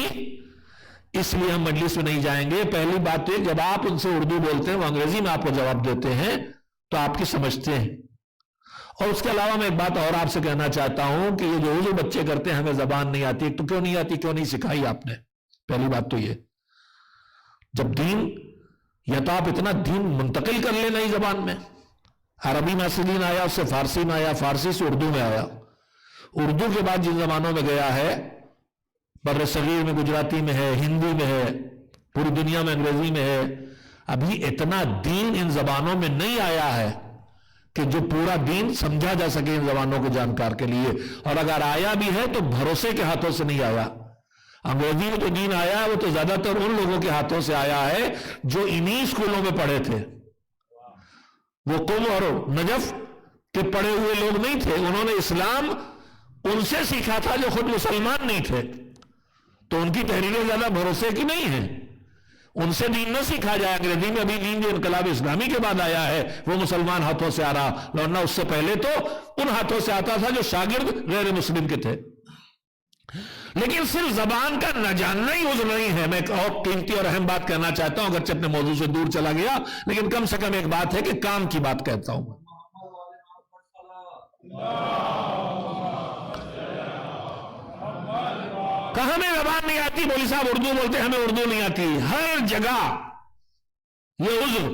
اس لیے ہم مجلس میں نہیں جائیں گے، پہلی بات ہے جب آپ ان سے اردو بولتے ہیں وہ انگریزی میں آپ کو جواب دیتے ہیں تو آپ کی سمجھتے ہیں. اور اس کے علاوہ میں ایک بات اور آپ سے کہنا چاہتا ہوں کہ یہ جو بچے کرتے ہیں ہمیں زبان نہیں آتی، تو کیوں نہیں آتی، کیوں نہیں سکھائی آپ نے؟ پہلی بات تو یہ، جب دین، یا تو آپ اتنا دین منتقل کر لیں نئی زبان میں. عربی میں سے دین آیا، اس سے فارسی میں آیا، فارسی سے اردو میں آیا، اردو کے بعد جن زبانوں میں گیا ہے، بر صغیر میں گجراتی میں ہے، ہندی میں ہے، پوری دنیا میں انگریزی میں ہے. ابھی اتنا دین ان زبانوں میں نہیں آیا ہے کہ جو پورا دین سمجھا جا سکے ان زبانوں کے جانکار کے لیے. اور اگر آیا بھی ہے تو بھروسے کے ہاتھوں سے نہیں آیا. انگریزی میں جو دین آیا ہے وہ تو زیادہ تر ان لوگوں کے ہاتھوں سے آیا ہے جو انہی اسکولوں میں پڑھے تھے. وہ قم اور نجف کے پڑھے ہوئے لوگ نہیں تھے، انہوں نے اسلام ان سے سیکھا تھا جو خود مسلمان نہیں تھے. تو ان کی تحریریں زیادہ بھروسے کی نہیں ہیں. ان سے دین نہ سیکھا جائے. انگریزی میں ابھی دین جو انقلاب اسلامی کے بعد آیا ہے وہ مسلمان ہاتھوں سے آ رہا، ورنہ اس سے پہلے تو ان ہاتھوں سے آتا تھا جو شاگرد غیر مسلم کے تھے. لیکن صرف زبان کا نہ جاننا ہی عذر نہیں ہے. میں ایک اور قیمتی اور اہم بات کہنا چاہتا ہوں، اگرچہ اپنے موضوع سے دور چلا گیا لیکن کم سے کم ایک بات ہے کہ کام کی بات کہتا ہوں. کہ ہمیں زبان نہیں آتی، مولوی صاحب اردو بولتے ہمیں اردو نہیں آتی. ہر جگہ یہ عذر.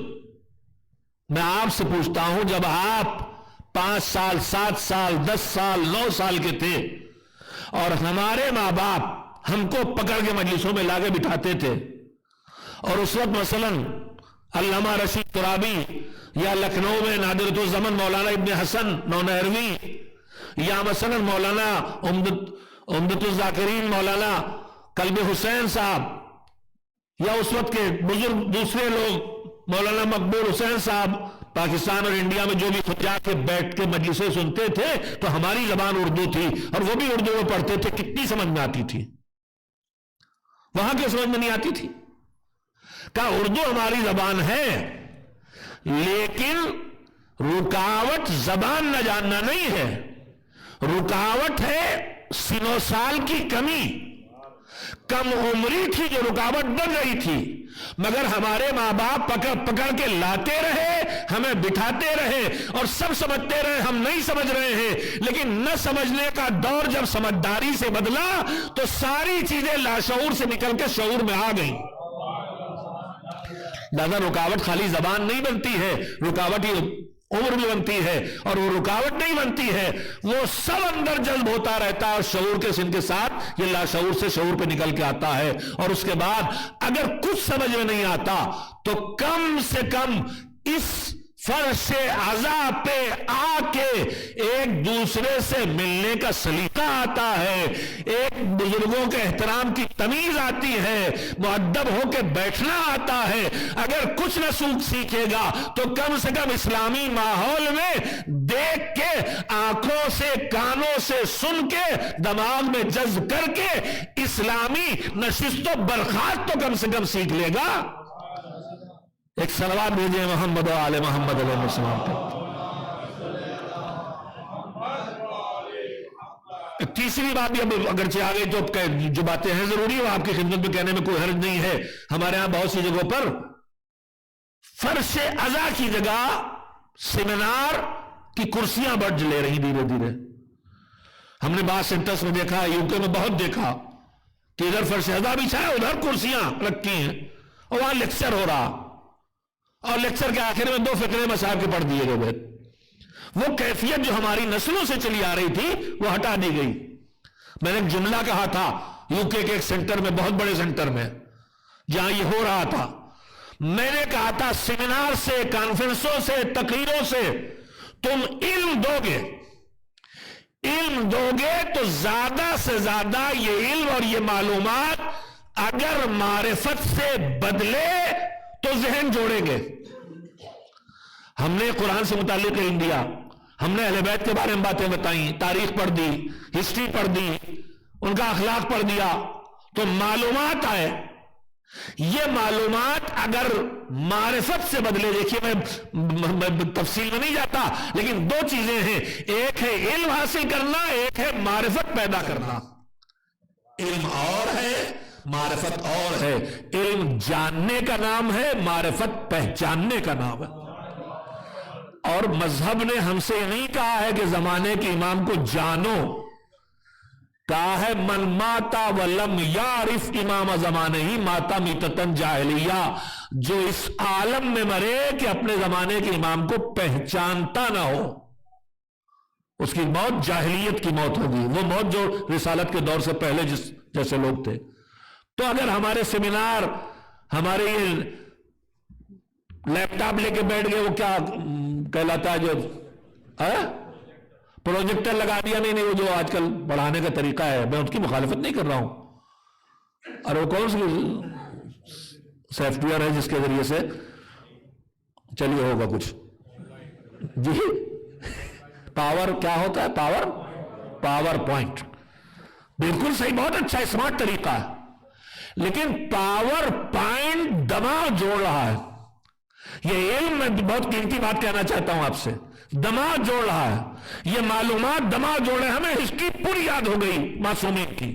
میں آپ سے پوچھتا ہوں، جب آپ 5 سال 7 سال 10 سال 9 سال کے تھے اور ہمارے ماں باپ ہم کو پکڑ کے مجلسوں میں لاگے بٹھاتے تھے، اور اس وقت مثلا علامہ رشید ترابی یا لکھنؤ میں نادرۃ الزمن مولانا ابن حسن نونہروی یا مثلا مولانا عمدۃ الذاکرین مولانا قلب حسین صاحب یا اس وقت کے بزرگ دوسرے لوگ مولانا مقبول حسین صاحب پاکستان اور انڈیا میں جو بھی خطا کے بیٹھ کے مجلسیں سنتے تھے تو ہماری زبان اردو تھی اور وہ بھی اردو میں پڑھتے تھے. کتنی سمجھ میں آتی تھی؟ وہاں کی سمجھ میں نہیں آتی تھی. کہا اردو ہماری زبان ہے لیکن رکاوٹ زبان نہ جاننا نہیں ہے، رکاوٹ ہے سن و سال کی کمی. کم عمری تھی جو رکاوٹ بن رہی تھی، مگر ہمارے ماں باپ پکڑ کے لاتے رہے، ہمیں بٹھاتے رہے اور سب سمجھتے رہے ہم نہیں سمجھ رہے ہیں. لیکن نہ سمجھنے کا دور جب سمجھداری سے بدلا تو ساری چیزیں لاشعور سے نکل کے شعور میں آ گئیں. لہذا رکاوٹ خالی زبان نہیں بنتی ہے، رکاوٹ ہی عمر بھی بنتی ہے، اور وہ رکاوٹ نہیں بنتی ہے، وہ سب اندر جذب ہوتا رہتا ہے. شعور کے سن کے ساتھ یہ لاشعور سے شعور پہ نکل کے آتا ہے. اور اس کے بعد اگر کچھ سمجھ میں نہیں آتا تو کم سے کم اس فرش عزا پہ آ کے ایک دوسرے سے ملنے کا سلیقہ آتا ہے، ایک بزرگوں کے احترام کی تمیز آتی ہے، مؤدب ہو کے بیٹھنا آتا ہے. اگر کچھ نہ سیکھے گا تو کم سے کم اسلامی ماحول میں دیکھ کے، آنکھوں سے کانوں سے سن کے، دماغ میں جذب کر کے اسلامی نشست و برخاست تو کم سے کم سیکھ لے گا. ایک صلوات بھیجیں محمد و آل محمد علیہ السلام پہ. تیسری بات بھی اب اگرچہ آگے جو باتیں ہیں ضروری وہ آپ کی خدمت میں کہنے میں کوئی حرج نہیں ہے. ہمارے ہاں بہت سی جگہوں پر فرش عزا کی جگہ سیمینار کی کرسیاں بڑھ لے رہی دھیرے دھیرے. ہم نے بعض سینٹرز میں دیکھا، یو کے میں بہت دیکھا کہ ادھر فرش عزا بچھا ہے، ادھر کرسیاں رکھی ہیں اور وہاں لیکچر ہو رہا. اور لیکچر کے آخر میں 2 فقرے مصاحف کے پڑھ دیے گئے. وہ کیفیت جو ہماری نسلوں سے چلی آ رہی تھی وہ ہٹا دی گئی. میں نے ایک جملہ کہا تھا یو کے ایک سینٹر میں, بہت بڑے سینٹر میں جہاں یہ ہو رہا تھا, میں نے کہا تھا سیمینار سے, کانفرنسوں سے, تقریروں سے تم علم دو گے تو زیادہ سے زیادہ یہ علم اور یہ معلومات اگر معرفت سے بدلے تو ذہن جوڑیں گے. ہم نے قرآن سے متعلق علم دیا, ہم نے اہل بیت کے بارے میں باتیں بتائیں, تاریخ پڑھ دی, ہسٹری پڑھ دی, ان کا اخلاق پڑھ دیا, تو معلومات آئے. یہ معلومات اگر معرفت سے بدلے, دیکھیے میں تفصیل میں نہیں جاتا, لیکن 2 چیزیں ہیں, ایک ہے علم حاصل کرنا, ایک ہے معرفت پیدا کرنا. علم اور ہے, معرفت اور ہے. علم جاننے کا نام ہے, معرفت پہچاننے کا نام ہے. اور مذہب نے ہم سے نہیں کہا ہے کہ زمانے کے امام کو جانو, کہا ہے من ماتا ولم یعرف امام زمانے ہی ماتا میتتن جاہلیہ, جو اس عالم میں مرے کہ اپنے زمانے کے امام کو پہچانتا نہ ہو, اس کی موت جاہلیت کی موت ہوگی, وہ موت جو رسالت کے دور سے پہلے جیسے لوگ تھے. تو اگر ہمارے سیمینار, ہمارے یہ لیپ ٹاپ لے کے بیٹھ گئے, وہ کیا کہلاتا ہے جو پروجیکٹر لگا دیا, نہیں وہ جو آج کل پڑھانے کا طریقہ ہے, میں اس کی مخالفت نہیں کر رہا ہوں. اور وہ کون سی سافٹ ویئر ہے جس کے ذریعے سے چلیے ہوگا کچھ جی, پاور کیا ہوتا ہے, پاور پوائنٹ, بالکل صحیح, بہت اچھا اسمارٹ طریقہ ہے, لیکن پاور پوائنٹ دماغ جوڑ رہا ہے. یہ علم, میں بہت قیمتی بات کہنا چاہتا ہوں آپ سے, دماغ جوڑ رہا ہے. یہ معلومات دماغ جوڑے. ہمیں ہسٹری پوری یاد ہو گئی معصومین کی,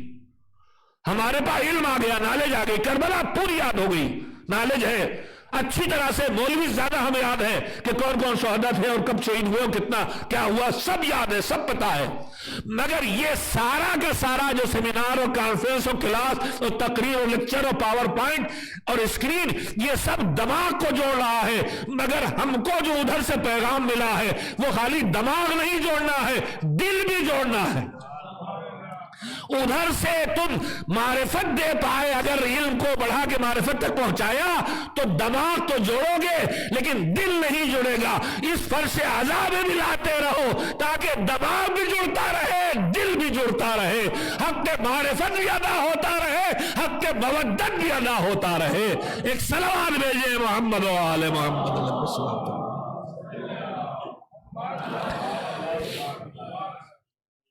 ہمارے پاس علم آ گیا, نالج آ گئی, کربلا پوری یاد ہو گئی, نالج ہے اچھی طرح سے. مولوی زیادہ ہمیں یاد ہے کہ کون کون شہداء تھے اور کب شہید ہوئے اور کتنا کیا ہوا, سب یاد ہے, سب پتا ہے. مگر یہ سارا کا سارا جو سیمینار اور کانفرنس اور کلاس اور تقریر اور لیکچر اور پاور پوائنٹ اور اسکرین, یہ سب دماغ کو جوڑ رہا ہے. مگر ہم کو جو ادھر سے پیغام ملا ہے وہ خالی دماغ نہیں جوڑنا ہے, دل بھی جوڑنا ہے. ادھر سے تم معرفت دے پائے, اگر علم کو بڑھا کے معرفت تک پہنچایا تو دماغ تو جوڑو گے لیکن دل نہیں جڑے گا. اس فرش عذاب میں ملاتے رہو تاکہ دماغ بھی جڑتا رہے, دل بھی جڑتا رہے, حق کے معرفت بھی ادا ہوتا رہے, حق کے مودت بھی ادا ہوتا رہے. ایک صلوات بھیجے محمد و آل محمد.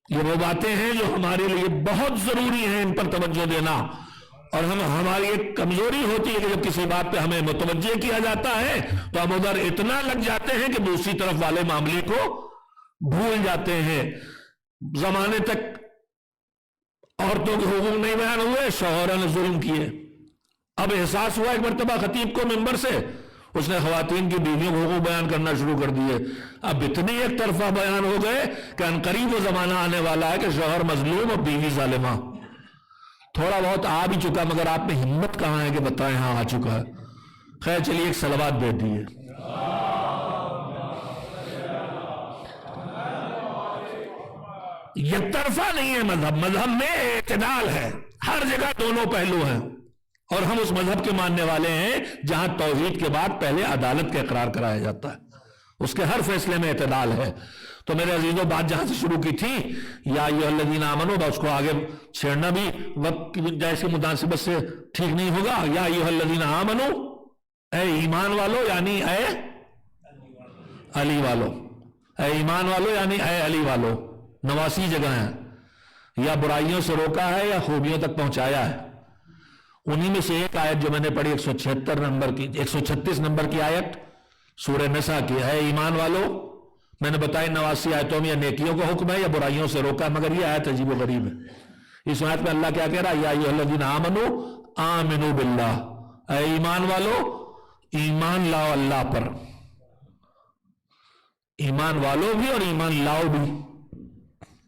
یہ وہ باتیں ہیں جو ہمارے لیے بہت ضروری ہیں, ان پر توجہ دینا. اور ہماری ایک کمزوری ہوتی ہے کہ جب کسی بات پہ ہمیں متوجہ کیا جاتا ہے تو ہم ادھر اتنا لگ جاتے ہیں کہ دوسری طرف والے معاملے کو بھول جاتے ہیں. زمانے تک عورتوں کے حقوق نہیں بیان ہوئے, شوہروں نے ظلم کیے. اب احساس ہوا ایک مرتبہ خطیب کو ممبر سے, اس نے خواتین کی بیویوں کو حقوق بیان کرنا شروع کر دیے. اب اتنی ایک طرفہ بیان ہو گئے کہ انقریب وہ زمانہ آنے والا ہے کہ شوہر مظلوم اور بیوی ظالمہ. تھوڑا بہت آ بھی چکا, مگر آپ میں ہمت کہاں ہے کہ بتائیں ہاں آ چکا ہے. خیر چلیے ایک صلوات دے دیے. یک طرفہ نہیں ہے مذہب, مذہب میں اعتدال ہے, ہر جگہ دونوں پہلو ہیں. اور ہم اس مذہب کے ماننے والے ہیں جہاں توحید کے بعد پہلے عدالت کا اقرار کرایا جاتا ہے, اس کے ہر فیصلے میں اعتدال ہے. تو میرے عزیزوں, بات جہاں سے شروع کی تھی یا ایھا الذین آمنوا, اس کو آگے چھیڑنا بھی وقت کی جائز کی مناسبت سے ٹھیک نہیں ہوگا. یا ایھا الذین آمنوا, اے ایمان والو, یعنی اے علی والو, اے ایمان والو یعنی اے علی والو. نواسی جگہ ہیں, یا برائیوں سے روکا ہے یا خوبیوں تک پہنچایا ہے. انہی میں سے ایک آیت جو میں نے پڑھی 176 نمبر کی, 136 نمبر کی آیت سورہ نساء کی, ہے ایمان والو. میں نے بتایا 89 آیتوں میں یا نیکیوں کا حکم ہے یا برائیوں سے روکا, مگر یہ آیت عجیب و غریب ہے. اس آیت میں اللہ کیا کہہ رہا ہے, یا ایھا الذین آمنوا آمنوا باللہ, اے ایمان والو ایمان لاؤ اللہ پر. ایمان والو بھی اور ایمان لاؤ بھی.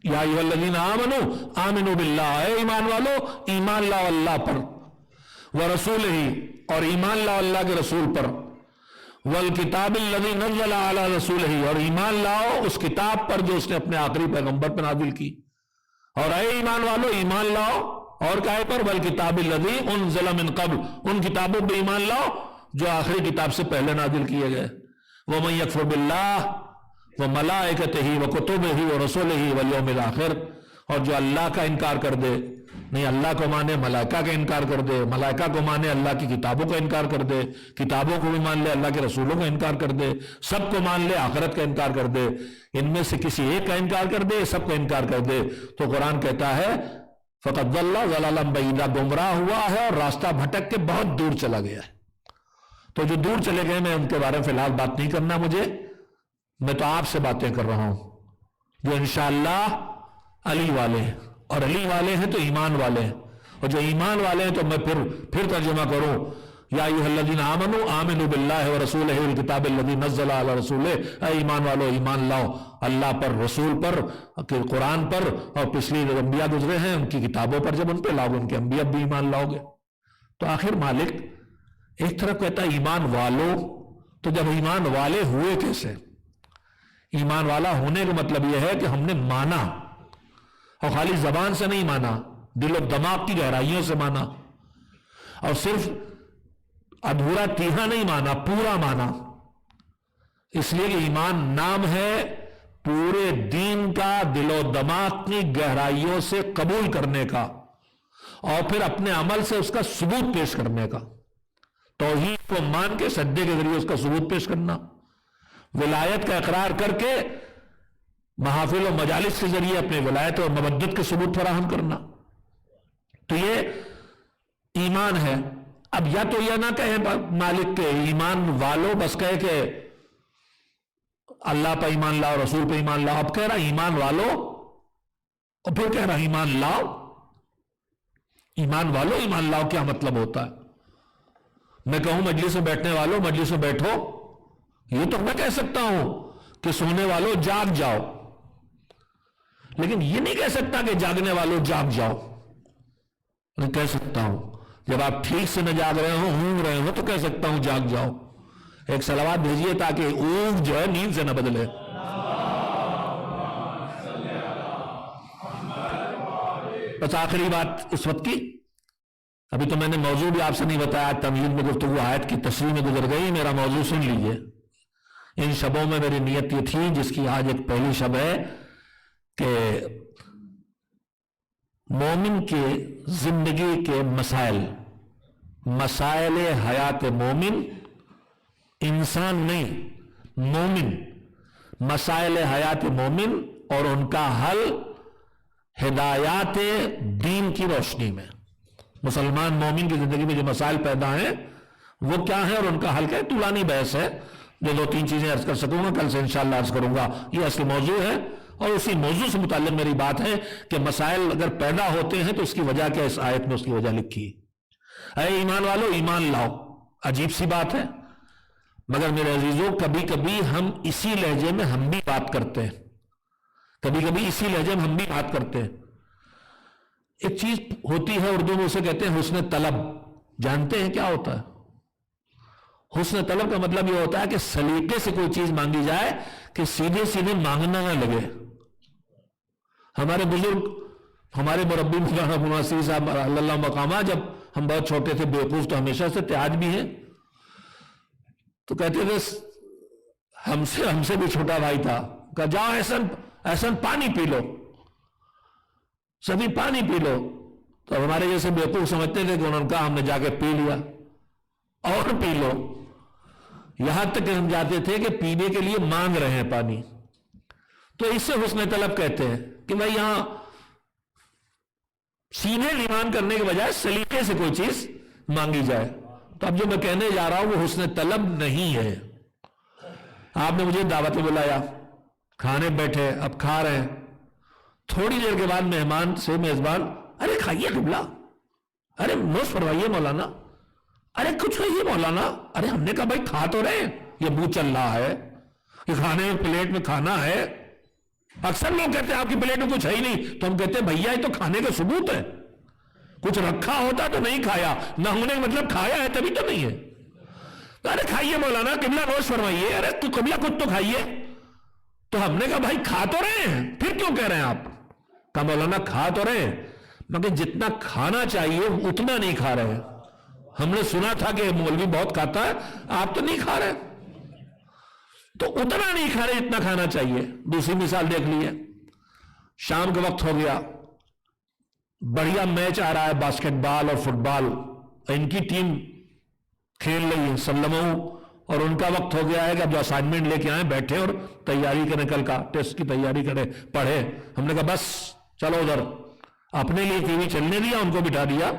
یا ایھا الذین آمنوا آمنوا باللہ, اے ایمان والو ایمان لاؤ اللہ پر. ورسولہ, اور ایمان لاؤ اللہ کے رسول پر. والکتاب الذی نزل علی رسولہ، اور ایمان لاؤ اس کتاب پر جو اس نے اپنے آخری پیغمبر پر نازل کی. اور اے ایمان والو ایمان لاؤ اور کہے پر والکتاب الذی انزل من قبل، ان کتابوں پہ ایمان لاؤ جو آخری کتاب سے پہلے نازل کیے گئے. ومن یکفر باللہ وملائکتہ وکتبہ ورسلہ والیوم الآخر، اور جو اللہ کا انکار کر دے، نہیں اللہ کو مانے ملائکہ کا انکار کر دے، ملائکہ کو مانے اللہ کی کتابوں کا انکار کر دے، کتابوں کو بھی مان لے اللہ کے رسولوں کا انکار کر دے، سب کو مان لے آخرت کا انکار کر دے، ان میں سے کسی ایک کا انکار کر دے، سب کا انکار کر دے، تو قرآن کہتا ہے فقد ضل ضلالا بعیدا، گمراہ ہوا ہے اور راستہ بھٹک کے بہت دور چلا گیا ہے. تو جو دور چلے گئے میں ان کے بارے میں فی الحال بات نہیں کرنا مجھے، میں تو آپ سے باتیں کر رہا ہوں جو انشاءاللہ علی والے ہیں، اور علی والے ہیں تو ایمان والے ہیں، اور جو ایمان والے ہیں تو میں پھر ترجمہ کروں یا ایھا الذین آمنوا آمنوا باللہ ورسولہ والکتاب الذی نزل علی رسولہ، اے ایمان والو ایمان لاؤ اللہ پر، رسول پر، قرآن پر، اور پچھلی جو انبیاء گزرے ہیں ان کی کتابوں پر جب ان پہ لاؤ ان کے انبیاء بھی ایمان لاؤ گے. تو آخر مالک ایک طرف کہتا ہے ایمان والو، تو جب ایمان والے ہوئے کیسے؟ ایمان والا ہونے کا مطلب یہ ہے کہ ہم نے مانا، اور خالی زبان سے نہیں مانا، دل و دماغ کی گہرائیوں سے مانا، اور صرف ادھورا تیہا نہیں مانا، پورا مانا. اس لیے کہ ایمان نام ہے پورے دین کا دل و دماغ کی گہرائیوں سے قبول کرنے کا، اور پھر اپنے عمل سے اس کا ثبوت پیش کرنے کا. توحید کو مان کے سجدے کے ذریعے اس کا ثبوت پیش کرنا، ولایت کا اقرار کر کے محافل و مجالس کے ذریعے اپنے ولایت اور مودت کے ثبوت فراہم کرنا. تو یہ ایمان ہے. اب یا تو یہ نہ کہیں مالک کے ایمان والو، بس کہے کہ اللہ پہ ایمان لاؤ، رسول پہ ایمان لاؤ. اب کہہ رہا ایمان والو، اور پھر کہہ رہا ایمان لاؤ. ایمان والو ایمان لاؤ کیا مطلب ہوتا ہے؟ میں کہوں مجلس میں بیٹھنے والوں مجلس میں بیٹھو، یہ تو میں کہہ سکتا ہوں کہ سونے والوں جاگ جاؤ، لیکن یہ نہیں کہہ سکتا کہ جاگنے والوں جاگ جاؤ. میں کہہ سکتا ہوں جب آپ ٹھیک سے نہ جاگ رہے ہو، اونگ رہے ہو، تو کہہ سکتا ہوں جاگ جاؤ. ایک صلوات بھیجیے تاکہ اونگ جو ہے نیند سے نہ بدلے. بس آخری بات اس وقت کی، ابھی تو میں نے موضوع بھی آپ سے نہیں بتایا، تمہید میں گفتگو آیت کی تشریح میں گزر گئی. میرا موضوع سن لیجئے. ان شبوں میں میری نیت یہ تھی، جس کی آج ایک پہلی شب ہے، کہ مومن کے زندگی کے مسائل حیات مومن، انسان نہیں مومن، مسائل حیات مومن اور ان کا حل ہدایات دین کی روشنی میں. مسلمان مومن کی زندگی میں جو مسائل پیدا ہیں وہ کیا ہیں اور ان کا حل کیا ہے. طولانی بحث ہے، جو 2-3 چیزیں عرض کر سکوں گا، کل سے انشاءاللہ عرض کروں گا. یہ اصل موضوع ہے، اور اسی موضوع سے متعلق میری بات ہے کہ مسائل اگر پیدا ہوتے ہیں تو اس کی وجہ کیا، اس آیت میں اس کی وجہ لکھی. اے ایمان والو ایمان لاؤ. عجیب سی بات ہے، مگر میرے عزیزوں کبھی کبھی ہم اسی لہجے میں ہم بھی بات کرتے ہیں، کبھی کبھی اسی لہجے میں ہم بھی بات کرتے ہیں. ایک چیز ہوتی ہے اردو میں، اسے کہتے ہیں حسن طلب. جانتے ہیں کیا ہوتا ہے حسن طلب؟ کا مطلب یہ ہوتا ہے کہ سلیقے سے کوئی چیز مانگی جائے کہ سیدھے سیدھے مانگنا نہ لگے. ہمارے بزرگ، ہمارے مربی مولانا مناصری صاحب اللہ مقامہ، جب ہم بہت چھوٹے تھے، بیوقوف تو ہمیشہ سے تھے، آج بھی ہیں، تو کہتے تھے ہم سے بھی چھوٹا بھائی تھا، کہا جاؤ احسن پانی پی لو، سبھی پانی پی لو. تو ہمارے جیسے بیوقوف سمجھتے تھے کہ انہوں نے کہا ہم نے جا کے پی لیا، اور پی لو. یہاں تک کہ ہم جاتے تھے کہ پینے کے لیے مانگ رہے ہیں پانی. تو اس سے حسن طلب کہتے ہیں کہ بھائی یہاں سینے لیوان کرنے کے بجائے سلیقے سے کوئی چیز مانگی جائے. تو اب جو میں کہنے جا رہا ہوں وہ حسن طلب نہیں ہے. آپ نے مجھے دعوت میں بلایا، کھانے بیٹھے، اب کھا رہے ہیں، تھوڑی دیر کے بعد مہمان سے میزبان، ارے کھائیے قبلہ، ارے نوش فرمائیے مولانا، ارے کچھ نہیں مولانا. ارے ہم نے کہا بھائی کھا تو رہے ہیں، یہ منہ چل رہا ہے، یہ کھانے میں پلیٹ میں کھانا ہے. اکثر لوگ کہتے ہیں آپ کی پلیٹ میں کچھ ہے ہی نہیں، تو ہم کہتے ہیں بھیا یہ تو کھانے کا ثبوت ہے. کچھ رکھا ہوتا تو نہیں کھایا، نہ ہونے کا مطلب کھایا ہے تبھی تو نہیں ہے. ارے کھائیے مولانا، قبلہ نوش فرمائیے، ارے تو قبلہ خود تو کھائیے. تو ہم نے کہا بھائی کھا تو رہے ہیں، پھر کیوں کہہ رہے ہیں آپ؟ کہا مولانا کھا تو رہے ہیں مگر جتنا کھانا چاہیے اتنا نہیں کھا رہے. ہم نے سنا تھا کہ مولوی بہت کھاتا ہے، آپ تو نہیں کھا رہے، تو اتنا نہیں کھا رہے اتنا کھانا چاہیے. دوسری مثال دیکھ لیے، شام کا وقت ہو گیا، بڑھیا میچ آ رہا ہے باسکٹ بال اور فٹ بال، ان کی ٹیم کھیل رہی ہے سلموں، اور ان کا وقت ہو گیا ہے کہ اب جو اسائنمنٹ لے کے آئے بیٹھے اور تیاری کریں، کل کا ٹیسٹ کی تیاری کریں، پڑھے. ہم نے کہا بس چلو ادھر، اپنے لیے ٹی وی چلنے دیا، ان کو بٹھا دیا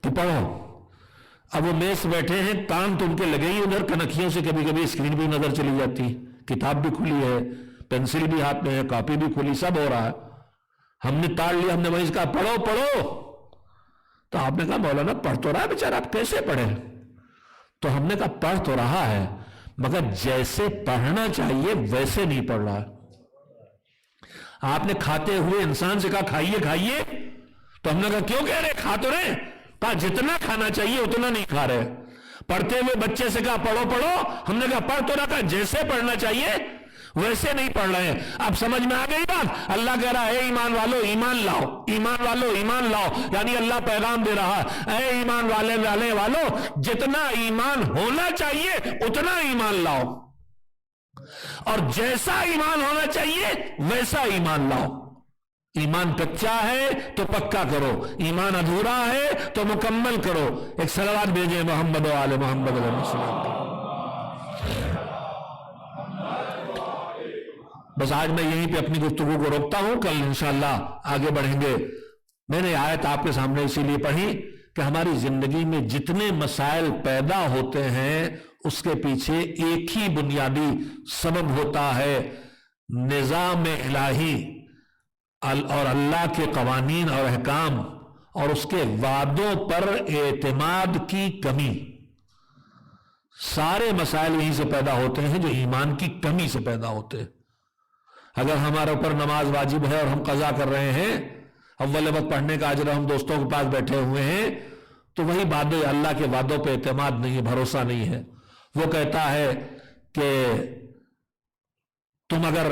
کہ پڑھو. اب وہ میز بیٹھے ہیں، کان تو ان کے لگے ہی ادھر، کنکھیوں سے کبھی کبھی اسکرین بھی نظر چلی جاتی، کتاب بھی کھلی ہے، پینسل بھی ہاتھ میں ہے، کاپی بھی کھلی، سب ہو رہا ہے. ہم نے تاڑ لیا، ہم نے وہیں سے کہا پڑھو پڑھو. تو آپ نے کہا مولانا پڑھ تو رہا ہے بیچارہ، آپ کیسے پڑھے؟ تو ہم نے کہا پڑھ تو رہا ہے مگر جیسے پڑھنا چاہیے ویسے نہیں پڑھ رہا. آپ نے کھاتے ہوئے انسان سے کہا کھائیے کھائیے، تو ہم نے کہا کیوں کہہ رہے، کھا تو رہے؟ کہا جتنا کھانا چاہیے اتنا نہیں کھا رہے. پڑھتے ہوئے بچے سے کہا پڑھو پڑھو، ہم نے کہا پڑھ تو رہا تھا، جیسے پڑھنا چاہیے ویسے نہیں پڑھ رہے ہیں. اب سمجھ میں آ گئی بات؟ اللہ کہہ رہا ہے اے ایمان والو ایمان لاؤ، ایمان والو ایمان لاؤ، یعنی اللہ پیغام دے رہا ہے اے ایمان والو جتنا ایمان ہونا چاہیے اتنا ایمان لاؤ، اور جیسا ایمان ہونا چاہیے ویسا ایمان لاؤ. ایمان کچا ہے تو پکا کرو، ایمان ادھورا ہے تو مکمل کرو. ایک صلوات بھیجیں محمد و آل محمد علیہ السلام. بس آج میں یہیں پہ اپنی گفتگو کو روکتا ہوں، کل انشاءاللہ آگے بڑھیں گے. میں نے آیت آپ کے سامنے اسی لیے پڑھی کہ ہماری زندگی میں جتنے مسائل پیدا ہوتے ہیں اس کے پیچھے ایک ہی بنیادی سبب ہوتا ہے، نظام الہی اور اللہ کے قوانین اور احکام اور اس کے وعدوں پر اعتماد کی کمی. سارے مسائل یہیں سے پیدا ہوتے ہیں جو ایمان کی کمی سے پیدا ہوتے ہیں. اگر ہمارے اوپر نماز واجب ہے اور ہم قضا کر رہے ہیں، اول وقت پڑھنے کا اجر ہم دوستوں کے پاس بیٹھے ہوئے ہیں، تو وہی بات ہے، اللہ کے وعدوں پہ اعتماد نہیں ہے، بھروسہ نہیں ہے. وہ کہتا ہے کہ تم اگر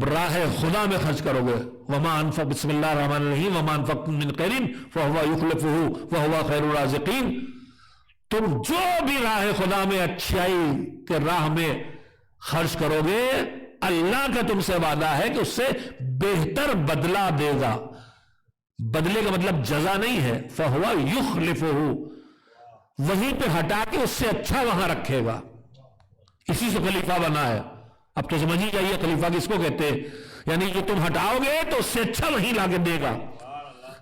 راہ خدا میں خرچ کرو گے، وما انفق بسم اللہ الرحمن الرحیم وما انفقتم من خیر فهو یخلفہ وهو خیر الرازقین، تم جو بھی راہ خدا میں اچھائی کے راہ میں خرچ کرو گے، اللہ کا تم سے وعدہ ہے کہ اس سے بہتر بدلہ دے گا. بدلے کا مطلب جزا نہیں ہے، فهو یخلفہ، وہیں پہ ہٹا کے اس سے اچھا وہاں رکھے گا. اسی سے خلیفہ بنا ہے. اب تو سمجھ ہی جائیے خلیفہ کس کو کہتے ہیں، یعنی جو تم ہٹاؤ گے تو اس سے اچھا وہیں لا کے دے گا.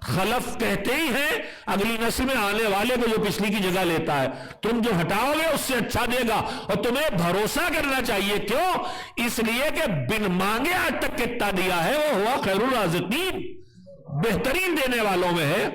خلف کہتے ہی ہیں اگلی نسل میں آنے والے کو جو پچھلی کی جگہ لیتا ہے. تم جو ہٹاؤ گے اس سے اچھا دے گا، اور تمہیں بھروسہ کرنا چاہیے. کیوں؟ اس لیے کہ بن مانگے آج تک کتنا دیا ہے، وہ ہوا خیر الرازقین، بہترین دینے والوں میں ہے.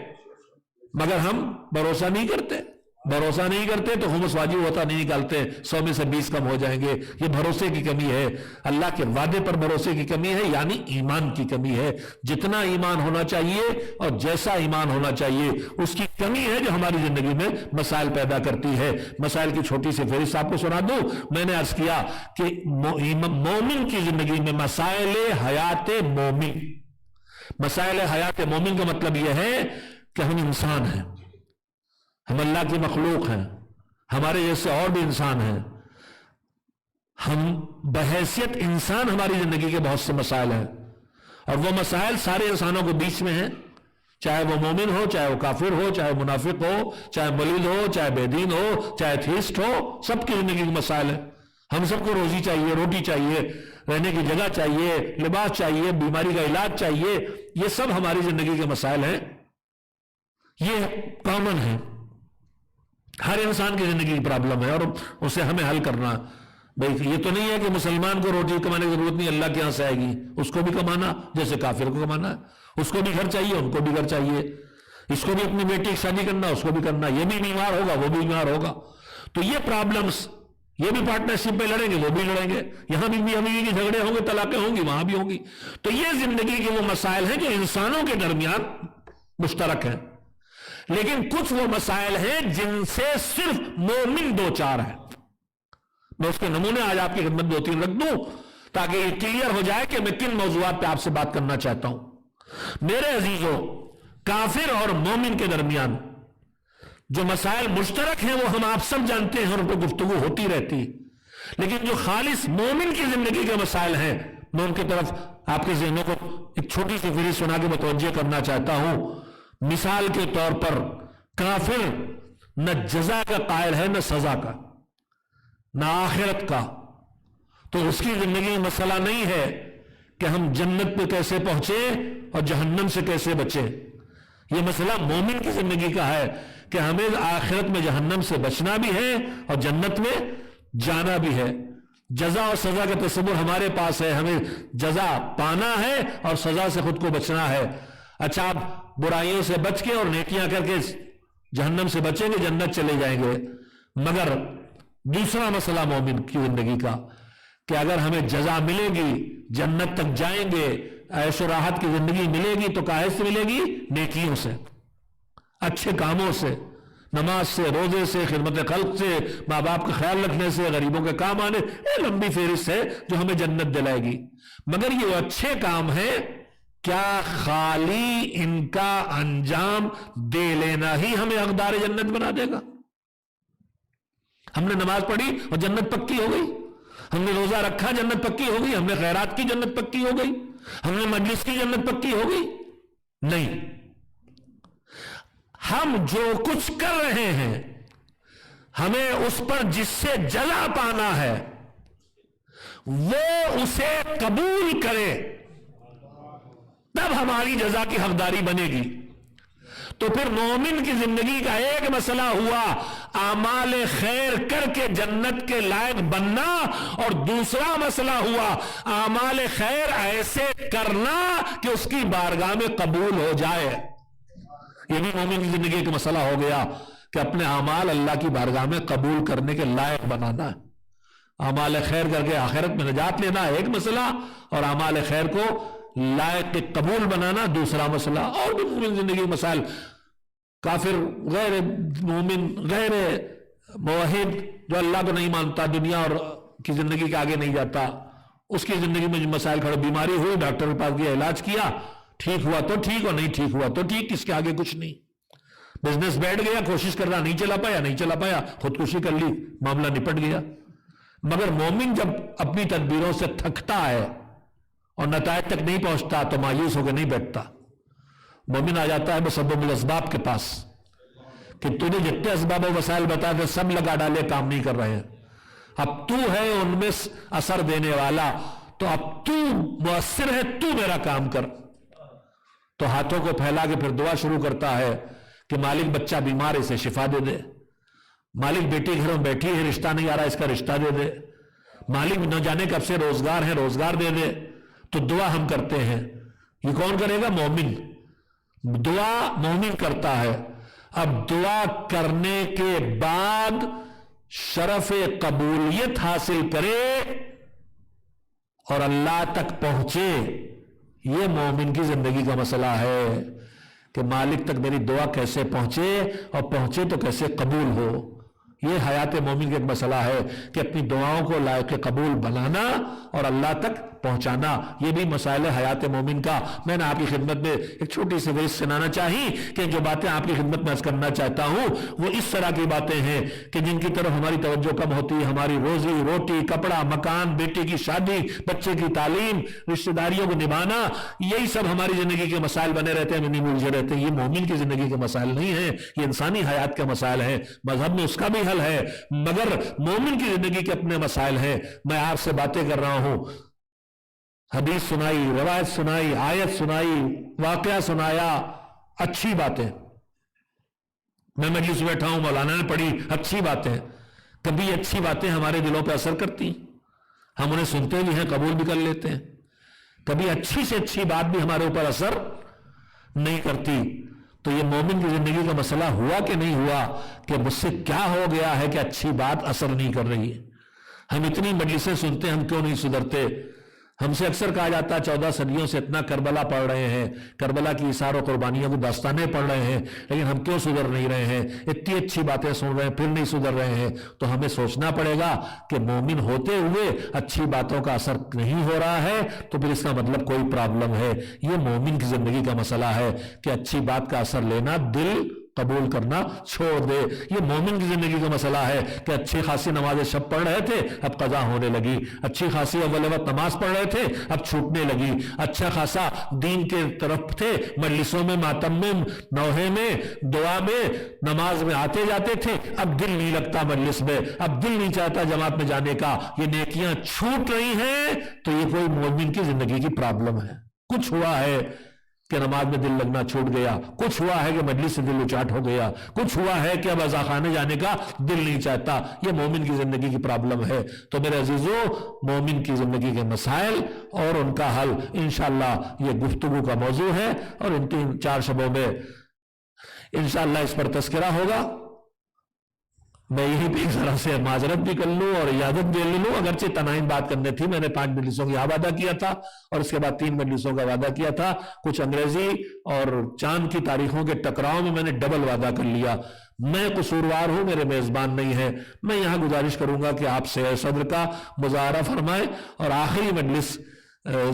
مگر ہم بھروسہ نہیں کرتے. بھروسہ نہیں کرتے تو خمس واجب ہوتا نہیں نکالتے، 100 میں سے 20 کم ہو جائیں گے. یہ بھروسے کی کمی ہے، اللہ کے وعدے پر بھروسے کی کمی ہے، یعنی ایمان کی کمی ہے. جتنا ایمان ہونا چاہیے اور جیسا ایمان ہونا چاہیے اس کی کمی ہے جو ہماری زندگی میں مسائل پیدا کرتی ہے. مسائل کی چھوٹی سی فہرست آپ کو سنا دوں. میں نے عرض کیا کہ مومن کی زندگی میں مسائل حیات مومن، مسائل حیات مومن کا مطلب یہ ہے کہ ہم انسان ہیں، ہم اللہ کی مخلوق ہیں، ہمارے جیسے اور بھی انسان ہیں. ہم بحیثیت انسان ہماری زندگی کے بہت سے مسائل ہیں، اور وہ مسائل سارے انسانوں کے بیچ میں ہیں، چاہے وہ مومن ہو، چاہے وہ کافر ہو، چاہے منافق ہو، چاہے ملید ہو، چاہے بے دین ہو، چاہے تھیسٹ ہو، سب کی زندگی کے مسائل ہیں. ہم سب کو روزی چاہیے، روٹی چاہیے، رہنے کی جگہ چاہیے، لباس چاہیے، بیماری کا علاج چاہیے. یہ سب ہماری زندگی کے مسائل ہیں، یہ کامن ہیں، ہر انسان کی زندگی کی پرابلم ہے اور اسے ہمیں حل کرنا. بھائی یہ تو نہیں ہے کہ مسلمان کو روٹی کمانے کی ضرورت نہیں، اللہ کے یہاں سے آئے گی، اس کو بھی کمانا جیسے کافر کو کمانا ہے. اس کو بھی گھر چاہیے، ان کو بھی گھر چاہیے. اس کو بھی اپنی بیٹی کی شادی کرنا، اس کو بھی کرنا. یہ بھی بیمار ہوگا، وہ بھی بیمار ہوگا. تو یہ پرابلمز، یہ بھی پارٹنرشپ پہ لڑیں گے، وہ بھی لڑیں گے. یہاں بھی بیوی کے جھگڑے ہوں گے، طلاقیں ہوں گی، وہاں بھی ہوں گی. تو یہ زندگی کے وہ مسائل ہیں جو انسانوں کے درمیان مشترک ہیں. لیکن کچھ وہ مسائل ہیں جن سے صرف مومن دو چار ہے. میں اس کے نمونے آج آپ کی خدمت میں 2-3 رکھ دوں تاکہ یہ کلیئر ہو جائے کہ میں کن موضوعات پہ آپ سے بات کرنا چاہتا ہوں. میرے عزیزوں، کافر اور مومن کے درمیان جو مسائل مشترک ہیں وہ ہم آپ سب جانتے ہیں اور ان پہ گفتگو ہوتی رہتی، لیکن جو خالص مومن کی زندگی کے مسائل ہیں میں ان کی طرف آپ کے ذہنوں کو ایک چھوٹی سی فہرست سنا کے متوجہ کرنا چاہتا ہوں. مثال کے طور پر کافر نہ جزا کا قائل ہے، نہ سزا کا، نہ آخرت کا. تو اس کی زندگی میں مسئلہ نہیں ہے کہ ہم جنت پہ کیسے پہنچے اور جہنم سے کیسے بچے. یہ مسئلہ مومن کی زندگی کا ہے کہ ہمیں آخرت میں جہنم سے بچنا بھی ہے اور جنت میں جانا بھی ہے. جزا اور سزا کا تصور ہمارے پاس ہے، ہمیں جزا پانا ہے اور سزا سے خود کو بچنا ہے. اچھا، آپ برائیوں سے بچ کے اور نیکیاں کر کے جہنم سے بچیں گے، جنت چلے جائیں گے. مگر دوسرا مسئلہ مومن کی زندگی کا کہ اگر ہمیں جزا ملے گی، جنت تک جائیں گے، عیش و راحت کی زندگی ملے گی تو کاہے سے ملے گی؟ نیکیوں سے، اچھے کاموں سے، نماز سے، روزے سے، خدمت خلق سے، ماں باپ کا خیال رکھنے سے، غریبوں کے کام آنے. یہ لمبی فہرست ہے جو ہمیں جنت دلائے گی. مگر یہ اچھے کام ہیں، کیا خالی ان کا انجام دے لینا ہی ہمیں حقدار جنت بنا دے گا؟ ہم نے نماز پڑھی اور جنت پکی ہو گئی، ہم نے روزہ رکھا جنت پکی ہو گئی، ہم نے خیرات کی جنت پکی ہو گئی، ہم نے مجلس کی جنت پکی ہو گئی؟ نہیں. ہم جو کچھ کر رہے ہیں ہمیں اس پر جس سے جزا پانا ہے وہ اسے قبول کرے، تب ہماری جزا کی حقداری بنے گی. تو پھر مومن کی زندگی کا ایک مسئلہ ہوا اعمال خیر کر کے جنت کے لائق بننا، اور دوسرا مسئلہ ہوا اعمال خیر ایسے کرنا کہ اس کی بارگاہ میں قبول ہو جائے. یہ بھی مومن کی زندگی کا مسئلہ ہو گیا کہ اپنے اعمال اللہ کی بارگاہ میں قبول کرنے کے لائق بنانا ہے. اعمال خیر کر کے آخرت میں نجات لینا ایک مسئلہ، اور اعمال خیر کو لائق قبول بنانا دوسرا مسئلہ. اور بھی مومن زندگی کے مسائل، کافر غیر مومن غیر موحد جو اللہ کو نہیں مانتا، دنیا اور کی زندگی کے آگے نہیں جاتا، اس کی زندگی میں جو مسائل کھڑے، بیماری ہوئی ڈاکٹر کے پاس گیا، علاج کیا، ٹھیک ہوا تو ٹھیک اور نہیں ٹھیک ہوا تو ٹھیک، کس کے آگے کچھ نہیں. بزنس بیٹھ گیا، کوشش کرنا نہیں چلا پایا، خودکشی کر لی، معاملہ نپٹ گیا. مگر مومن جب اپنی تدبیروں سے تھکتا ہے اور نتائج تک نہیں پہنچتا تو مایوس ہو کے نہیں بیٹھتا. مومن آ جاتا ہے مسبب الاسباب کے پاس کہ تو نے جتنے اسباب و وسائل بتا دے سب لگا ڈالے، کام نہیں کر رہے ہیں. اب تو ہے ان میں اثر دینے والا، تو اب تو مؤثر ہے، تو میرا کام کر. تو ہاتھوں کو پھیلا کے پھر دعا شروع کرتا ہے کہ مالک بچہ بیمار ہے، اسے شفا دے دے. مالک بیٹی گھر میں بیٹھی ہے، رشتہ نہیں آ رہا، اس کا رشتہ دے دے. مالک نہ جانے کب سے روزگار ہے، روزگار دے دے. تو دعا ہم کرتے ہیں. یہ کون کرے گا؟ مومن. دعا مومن کرتا ہے. اب دعا کرنے کے بعد شرف قبولیت حاصل کرے اور اللہ تک پہنچے، یہ مومن کی زندگی کا مسئلہ ہے کہ مالک تک میری دعا کیسے پہنچے اور پہنچے تو کیسے قبول ہو. یہ حیات مومن کا ایک مسئلہ ہے کہ اپنی دعاؤں کو لائق قبول بنانا اور اللہ تک پہنچانا. یہ بھی مسائل حیات مومن کا میں نے آپ کی خدمت میں ایک چھوٹی سی ویس سنانا چاہی کہ جو باتیں آپ کی خدمت میں عرض کرنا چاہتا ہوں وہ اس طرح کی باتیں ہیں کہ جن کی طرف ہماری توجہ کم ہوتی ہے. ہماری روزی روٹی، کپڑا، مکان، بیٹے کی شادی، بچے کی تعلیم، رشتہ داریوں کو نبھانا، یہی سب ہماری زندگی کے مسائل بنے رہتے ہیں، نہیں ملجھے رہتے ہیں. یہ مومن کی زندگی کے مسائل نہیں ہیں، یہ انسانی حیات کے مسائل ہیں. مذہب میں اس کا بھی حل ہے مگر مومن کی زندگی کے اپنے مسائل ہیں. میں آپ سے باتیں کر رہا ہوں، حدیث سنائی، روایت سنائی، آیت سنائی، واقعہ سنایا، اچھی باتیں. میں مجلس بیٹھا ہوں، مولانا نے پڑھی، اچھی باتیں. کبھی اچھی باتیں ہمارے دلوں پہ اثر کرتی ہیں، ہم انہیں سنتے بھی ہیں، قبول بھی کر لیتے ہیں. کبھی اچھی سے اچھی بات بھی ہمارے اوپر اثر نہیں کرتی. تو یہ مومن کی زندگی کا مسئلہ ہوا کہ نہیں ہوا کہ مجھ سے کیا ہو گیا ہے کہ اچھی بات اثر نہیں کر رہی ہے. ہم اتنی مجلسیں سنتے ہیں، ہم کیوں نہیں سدھرتے؟ ہم سے اکثر کہا جاتا ہے 14 صدیوں سے اتنا کربلا پڑھ رہے ہیں، کربلا کی اثار و قربانیوں کو داستانیں پڑھ رہے ہیں، لیکن ہم کیوں سدھر نہیں رہے ہیں؟ اتنی اچھی باتیں سن رہے ہیں پھر نہیں سدھر رہے ہیں۔ تو ہمیں سوچنا پڑے گا کہ مومن ہوتے ہوئے اچھی باتوں کا اثر نہیں ہو رہا ہے تو پھر اس کا مطلب کوئی پرابلم ہے۔ یہ مومن کی زندگی کا مسئلہ ہے کہ اچھی بات کا اثر لینا، دل قبول کرنا چھوڑ دے۔ یہ مومن کی زندگی کا مسئلہ ہے کہ اچھی خاصی نماز شب پڑھ رہے تھے، اب قضا ہونے لگی، اچھی خاصی اول وقت نماز پڑھ رہے تھے، اب چھوٹنے لگی، اچھا خاصا دین کے طرف تھے، مجلسوں میں، ماتم میں، نوحے میں، دعا میں، نماز میں آتے جاتے تھے، اب دل نہیں لگتا مجلس میں، اب دل نہیں چاہتا جماعت میں جانے کا، یہ نیکیاں چھوٹ رہی ہیں، تو یہ کوئی مومن کی زندگی کی پرابلم ہے۔ کچھ ہوا ہے کہ نماز میں دل لگنا چھوٹ گیا، کچھ ہوا ہے کہ مجلس سے دل اچاٹ ہو گیا، کچھ ہوا ہے کہ اب عزاخانے جانے کا دل نہیں چاہتا، یہ مومن کی زندگی کی پرابلم ہے۔ تو میرے عزیزو، مومن کی زندگی کے مسائل اور ان کا حل انشاءاللہ یہ گفتگو کا موضوع ہے، اور ان 3-4 شبوں میں انشاءاللہ اس پر تذکرہ ہوگا۔ میں یہی بھی ذرا سے معذرت بھی کر لوں اور اجازت بھی لے لوں، اگرچہ تنائن بات کرنے تھی، میں نے 5 مجلسوں کی وعدہ کیا تھا اور اس کے بعد 3 مجلسوں کا وعدہ کیا تھا، کچھ انگریزی اور چاند کی تاریخوں کے ٹکراؤ میں نے ڈبل وعدہ کر لیا۔ میں قصوروار ہوں، میرے میزبان نہیں ہے، میں یہاں گزارش کروں گا کہ آپ سے صدر کا مظاہرہ فرمائے اور آخری مجلس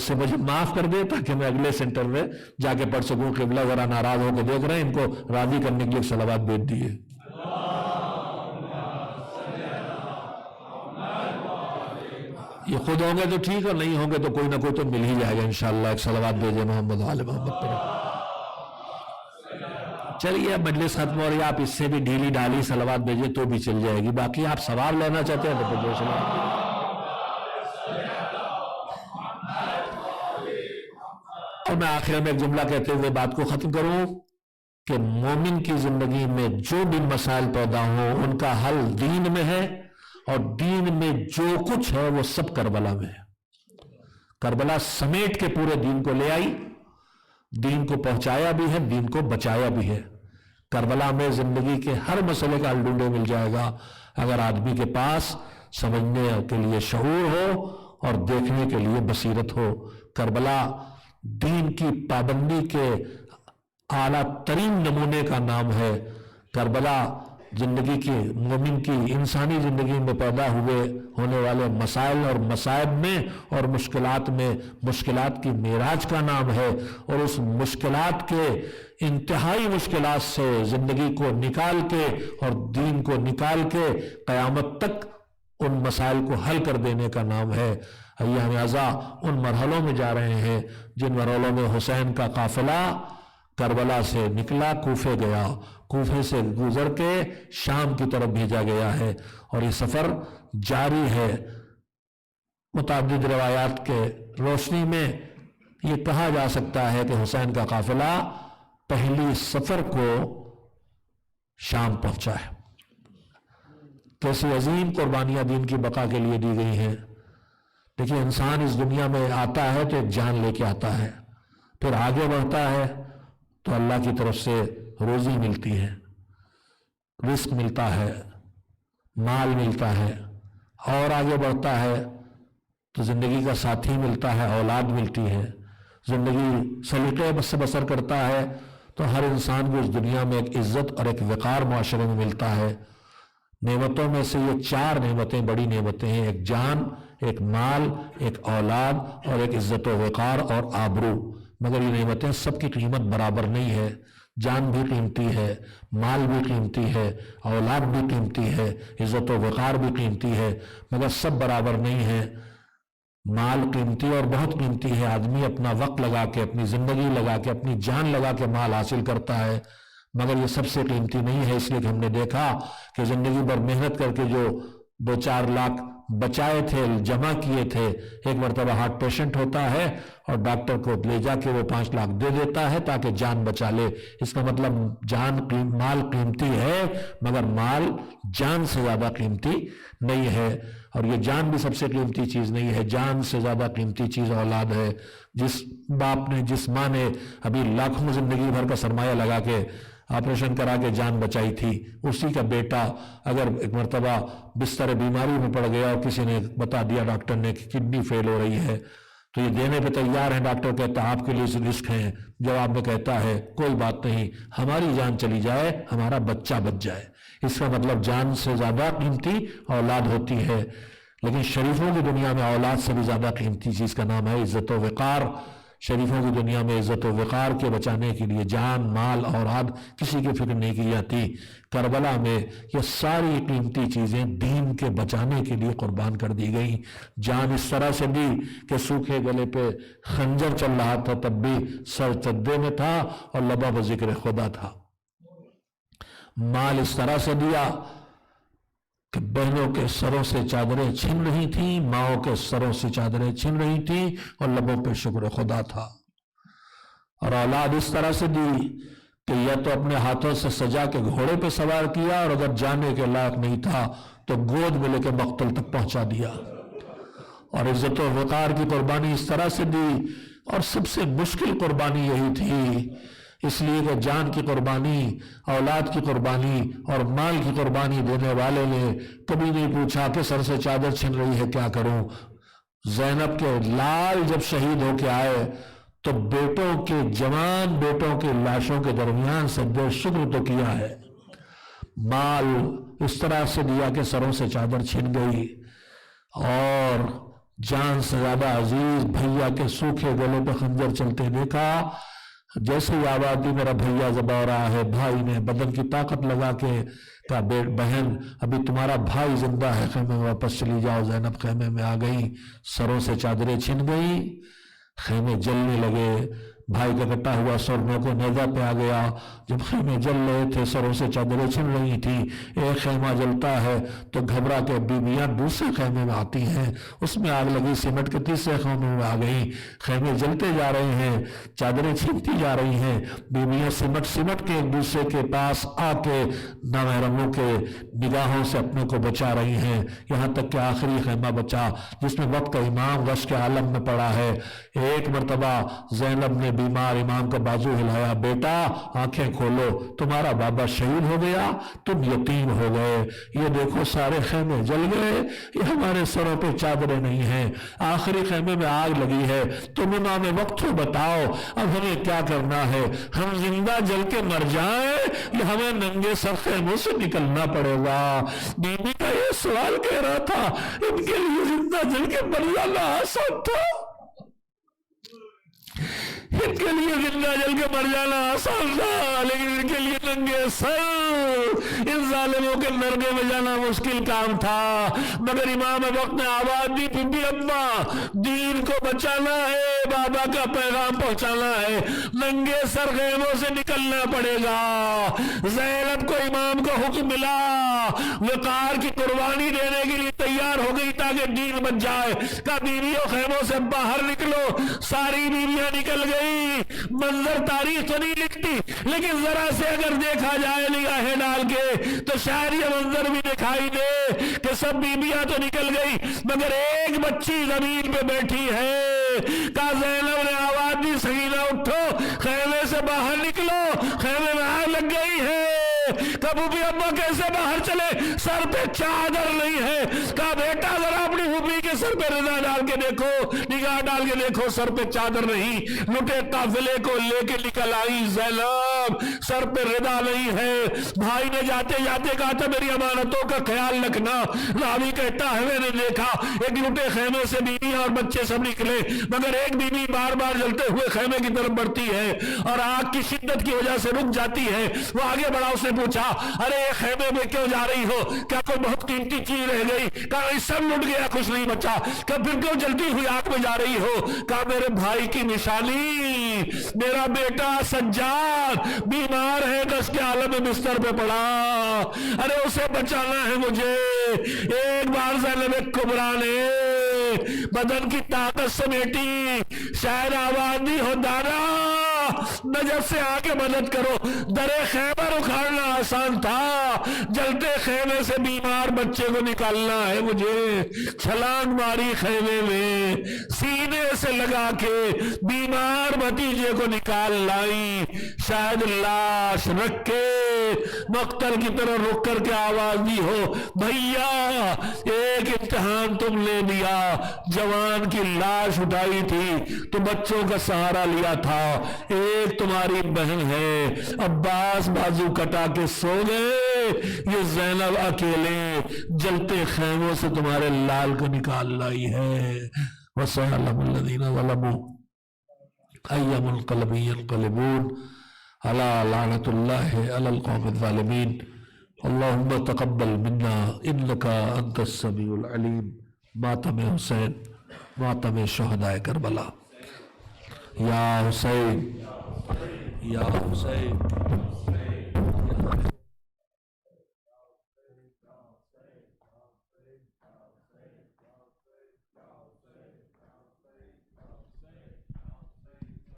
سے مجھے معاف کر دے تاکہ میں اگلے سینٹر میں جا کے پڑھ سکوں۔ قبلہ ذرا ناراض ہو کے دیکھ رہے ہیں، ان کو راضی کرنے کے لیے صلوات بھیج دیے۔ یہ خود ہوں گے تو ٹھیک، اور نہیں ہوں گے تو کوئی نہ کوئی تو مل ہی جائے گا انشاءاللہ۔ ایک صلوات بھیجے محمد و آل محمد پر۔ چلیے اب مجلس ختم ہو رہی ہے، آپ اس سے بھی ڈھیلی ڈھالی صلوات بھیجے تو بھی چل جائے گی، باقی آپ ثواب لینا چاہتے ہیں تو پوچھ لیں۔ اور میں آخر میں ایک جملہ کہتے ہوئے بات کو ختم کروں کہ مومن کی زندگی میں جو بھی مسائل پیدا ہوں ان کا حل دین میں ہے، اور دین میں جو کچھ ہے وہ سب کربلا میں ہے۔ کربلا سمیٹ کے پورے دین کو لے آئی، دین کو پہنچایا بھی ہے، دین کو بچایا بھی ہے۔ کربلا میں زندگی کے ہر مسئلے کا حل ڈھونڈے مل جائے گا اگر آدمی کے پاس سمجھنے کے لیے شعور ہو اور دیکھنے کے لیے بصیرت ہو۔ کربلا دین کی پابندی کے اعلیٰ ترین نمونے کا نام ہے۔ کربلا زندگی کی، مومن کی انسانی زندگی میں پیدا ہونے والے مسائل اور مصائب میں اور مشکلات میں مشکلات کی معراج کا نام ہے، اور اس مشکلات کے انتہائی مشکلات سے زندگی کو نکال کے اور دین کو نکال کے قیامت تک ان مسائل کو حل کر دینے کا نام ہے۔ ایام عزا ان مرحلوں میں جا رہے ہیں جن مرحلوں میں حسین کا قافلہ کربلا سے نکلا، کوفے گیا، کوفے سے گزر کے شام کی طرف بھیجا گیا ہے، اور یہ سفر جاری ہے۔ متعدد روایات کے روشنی میں یہ کہا جا سکتا ہے کہ حسین کا قافلہ پہلی سفر کو شام پہنچا ہے۔ کیسی عظیم قربانیاں دین کی بقا کے لیے دی گئی ہیں۔ دیکھیے، انسان اس دنیا میں آتا ہے تو ایک جان لے کے آتا ہے، پھر آگے بڑھتا ہے تو اللہ کی طرف سے روزی ملتی ہے، رزق ملتا ہے، مال ملتا ہے، اور آگے بڑھتا ہے تو زندگی کا ساتھی ملتا ہے، اولاد ملتی ہے، زندگی سلیقے سے بسر کرتا ہے تو ہر انسان کو اس دنیا میں ایک عزت اور ایک وقار معاشرے میں ملتا ہے۔ نعمتوں میں سے یہ 4 نعمتیں بڑی نعمتیں ہیں، ایک جان، ایک مال، ایک اولاد اور ایک عزت و وقار اور آبرو۔ مگر یہ نعمتیں سب کی قیمت برابر نہیں ہے۔ جان بھی قیمتی ہے، مال بھی قیمتی ہے، اولاد بھی قیمتی ہے، عزت و وقار بھی قیمتی ہے، مگر سب برابر نہیں ہے۔ مال قیمتی اور بہت قیمتی ہے، آدمی اپنا وقت لگا کے، اپنی زندگی لگا کے، اپنی جان لگا کے مال حاصل کرتا ہے، مگر یہ سب سے قیمتی نہیں ہے۔ اس لیے کہ ہم نے دیکھا کہ زندگی بھر محنت کر کے جو 2-4 لاکھ بچائے تھے، جمع کیے تھے، ایک مرتبہ ہارٹ پیشنٹ ہوتا ہے اور ڈاکٹر کو لے جا کے وہ 5 لاکھ دے دیتا ہے تاکہ جان بچا لے۔ اس کا مطلب مال قیمتی ہے، مگر مال جان سے زیادہ قیمتی نہیں ہے، اور یہ جان بھی سب سے قیمتی چیز نہیں ہے۔ جان سے زیادہ قیمتی چیز اولاد ہے۔ جس باپ نے، جس ماں نے ابھی لاکھوں زندگی بھر کا سرمایہ لگا کے آپریشن کرا کے جان بچائی تھی، اسی کا بیٹا اگر ایک مرتبہ بستر بیماری میں پڑ گیا اور کسی نے بتا دیا ڈاکٹر نے کہ کڈنی فیل ہو رہی ہے، تو یہ دینے پہ تیار ہیں. ڈاکٹر کہتا ہے آپ کے لیے رسک ہے. جواب میں کہتا ہے کوئی بات نہیں، ہماری جان چلی جائے ہمارا بچہ بچ جائے. اس کا مطلب جان سے زیادہ قیمتی اولاد ہوتی ہے، لیکن شریفوں کی دنیا میں اولاد سے بھی زیادہ قیمتی چیز کا نام ہے عزت و وقار. شریفوں کی دنیا میں عزت و وقار کے بچانے کے لیے جان، مال، اولاد کسی کی فکر نہیں کی جاتی. کربلا میں یہ ساری قیمتی چیزیں دین کے بچانے کے لیے قربان کر دی گئی. جان اس طرح سے دی کہ سوکھے گلے پہ خنجر چل رہا تھا تب بھی سر چدے میں تھا اور لبا پر ذکر خدا تھا. مال اس طرح سے دیا کہ بہنوں کے سروں سے چادریں چھن رہی تھیں، ماؤں کے سروں سے چادریں چھن رہی تھیں اور لبوں پہ شکر خدا تھا. اور اولاد اس طرح سے دی کہ یا تو اپنے ہاتھوں سے سجا کے گھوڑے پہ سوار کیا، اور اگر جانے کے لائق نہیں تھا تو گود میں لے کے مقتل تک پہنچا دیا. اور عزت و وقار کی قربانی اس طرح سے دی. اور سب سے مشکل قربانی یہی تھی، اس لیے کہ جان کی قربانی، اولاد کی قربانی اور مال کی قربانی دینے والے نے کبھی نہیں پوچھا کہ سر سے چادر چھن رہی ہے کیا کروں. زینب کے لال جب شہید ہو کے آئے تو بیٹوں کے، جوان بیٹوں کے لاشوں کے درمیان سجدہ شکر تو کیا ہے. مال اس طرح سے دیا کہ سروں سے چادر چھن گئی. اور جان سے زیادہ عزیز بھیا کے سوکھے گلے پہ خنجر چلتے دیکھا. جیسے ہی آواز دی میرا بھیا ذبح ہو رہا ہے، بھائی نے بدن کی طاقت لگا کے کہا بہن ابھی تمہارا بھائی زندہ ہے، خیمے میں واپس چلی جاؤ. زینب خیمے میں آ گئی، سروں سے چادریں چھن گئی، خیمے جلنے لگے. بھائی کا کٹا ہوا سر کو نیزہ پہ آ گیا. جب خیمے جل رہے تھے، سروں سے چادریں چھن رہی تھی، ایک خیمہ جلتا ہے تو گھبرا کے بیویاں دوسرے خیمے میں آتی ہیں، اس میں آگ لگی، سمٹ کے تیسرے خیمے میں آ گئی. خیمے جلتے جا رہے ہیں، چادریں چھنتی جا رہی ہیں، بیویاں سمٹ کے ایک دوسرے کے پاس آ کے نامحرموں کے نگاہوں سے اپنے کو بچا رہی ہیں، یہاں تک کہ آخری خیمہ بچا جس میں وقت کا امام غش کے عالم میں پڑا ہے. ایک مرتبہ زینب نے بیمار امام کا بازو ہلایا، بیٹا آنکھیں کھولو، تمہارا بابا شہید ہو گیا، تم یتیم ہو گئے، یہ دیکھو سارے خیمے جل گئے، یہ ہمارے سروں پہ چادریں نہیں ہیں، آخری خیمے میں آگ لگی ہے، تم امام وقت ہو، بتاؤ اب ہمیں کیا کرنا ہے؟ ہم زندہ جل کے مر جائیں یا ہمیں ننگے سر خیموں سے نکلنا پڑے گا؟ بی بی کا یہ سوال کہہ رہا تھا، ان کے لیے زندہ جل کے مر جانا آسان تھا، ان کے لیے زندہ جل کے مر جانا آسان تھا، لیکن ان کے لیے ننگے سر ان ظالموں کے نرگے میں جانا مشکل کام تھا. مگر امام وقت نے آواز دی، بی بی اماں دین کو بچانا ہے، بابا کا پیغام پہنچانا ہے، ننگے سر خیموں سے نکلنا پڑے گا. زینب کو امام کو حکم ملا، وقار کی قربانی دینے کے لیے تیار ہو گئی تاکہ دین بچ جائے. کہا بیویوں خیموں سے باہر نکلو. ساری بیویاں نکل گئی. منظر تاریخ تو نہیں لکھتی، لیکن ذرا سے اگر دیکھا جائے نگاہیں ڈال کے تو شاید یہ منظر بھی دکھائی دے کہ سب بیویاں تو نکل گئی مگر ایک بچی زمین پہ بیٹھی ہے. کہا زینب نے آواز دی، سکینہ اٹھو، خیمے سے باہر نکلو، خیمے میں آگ لگ گئی ہے. کہا بھی ابا کیسے باہر چلے؟ سر پہ چادر نہیں ہے. کہا بیٹا ذرا اپنی پھوپھی کے سر پہ رضا ڈال کے دیکھو، نگاہ ڈال کے دیکھو، سر پہ چادر نہیں. لٹے قافلے کو لے کے نکل آئی زینب، سر پہ رضا نہیں ہے. بھائی نے جاتے جاتے کہا تھا میری امانتوں کا خیال رکھنا. راوی کہتا ہے میں نے دیکھا ایک لٹے خیمے سے بیوی اور بچے سب نکلے مگر ایک بیوی بار بار جلتے ہوئے خیمے کی طرف بڑھتی ہے اور آگ کی شدت کی وجہ سے رک جاتی ہے. وہ آگے بڑھا، اس نے پوچھا ارے خیمے میں کیوں جا رہی ہو؟ کیا کوئی بہت قیمتی چیز رہ گئی؟ کہا سب لٹ گیا، کچھ نہیں بچا. کہا پھر کیوں جلتی ہوئی آگ میں جا رہی ہو؟ کہا میرے بھائی کی نشانی، میرا بیٹا سجاد بیمار ہے، دس کے عالم میں بستر پہ پڑا، ارے اسے بچانا ہے مجھے. ایک بار زینب کبریٰ نے بدن کی طاقت سمیٹی، شاید آواز دی ہو دادا نجف سے آ کے مدد کرو. درے خیبر اکھاڑنا آسان تھا, جلتے خیمے سے بیمار بچے کو نکالنا ہے مجھے. چھلانگ ماری خیمے میں, سینے سے لگا کے بیمار بھتیجے کو نکال لائی. شاید لاش رکھ کے مقتل کی طرح رک کر کے آواز دی ہو, بھیا ایک امتحان تم نے دیا, جوان کی لاش اٹھائی تھی تو بچوں کا سہارا لیا تھا, ایک تمہاری بہن ہے, عباس بازو کٹا کے سو گئے, یہ زینب اکیلے جلتے خیموں سے تمہارے لال کو نکال لائی ہے. وَسَيَعْلَمُ الَّذِينَ ظَلَمُوا أَيَّ مُنقَلَبٍ يَنقَلِبُونَ أَلَا لَعْنَةُ اللَّهِ عَلَى الْقَوْمِ الظَّالِمِينَ. اللهم تقبل منا انك انت السميع العليم. ماتم حسین, ماتم شہدائے کربلا. یا حسین, یا حسین.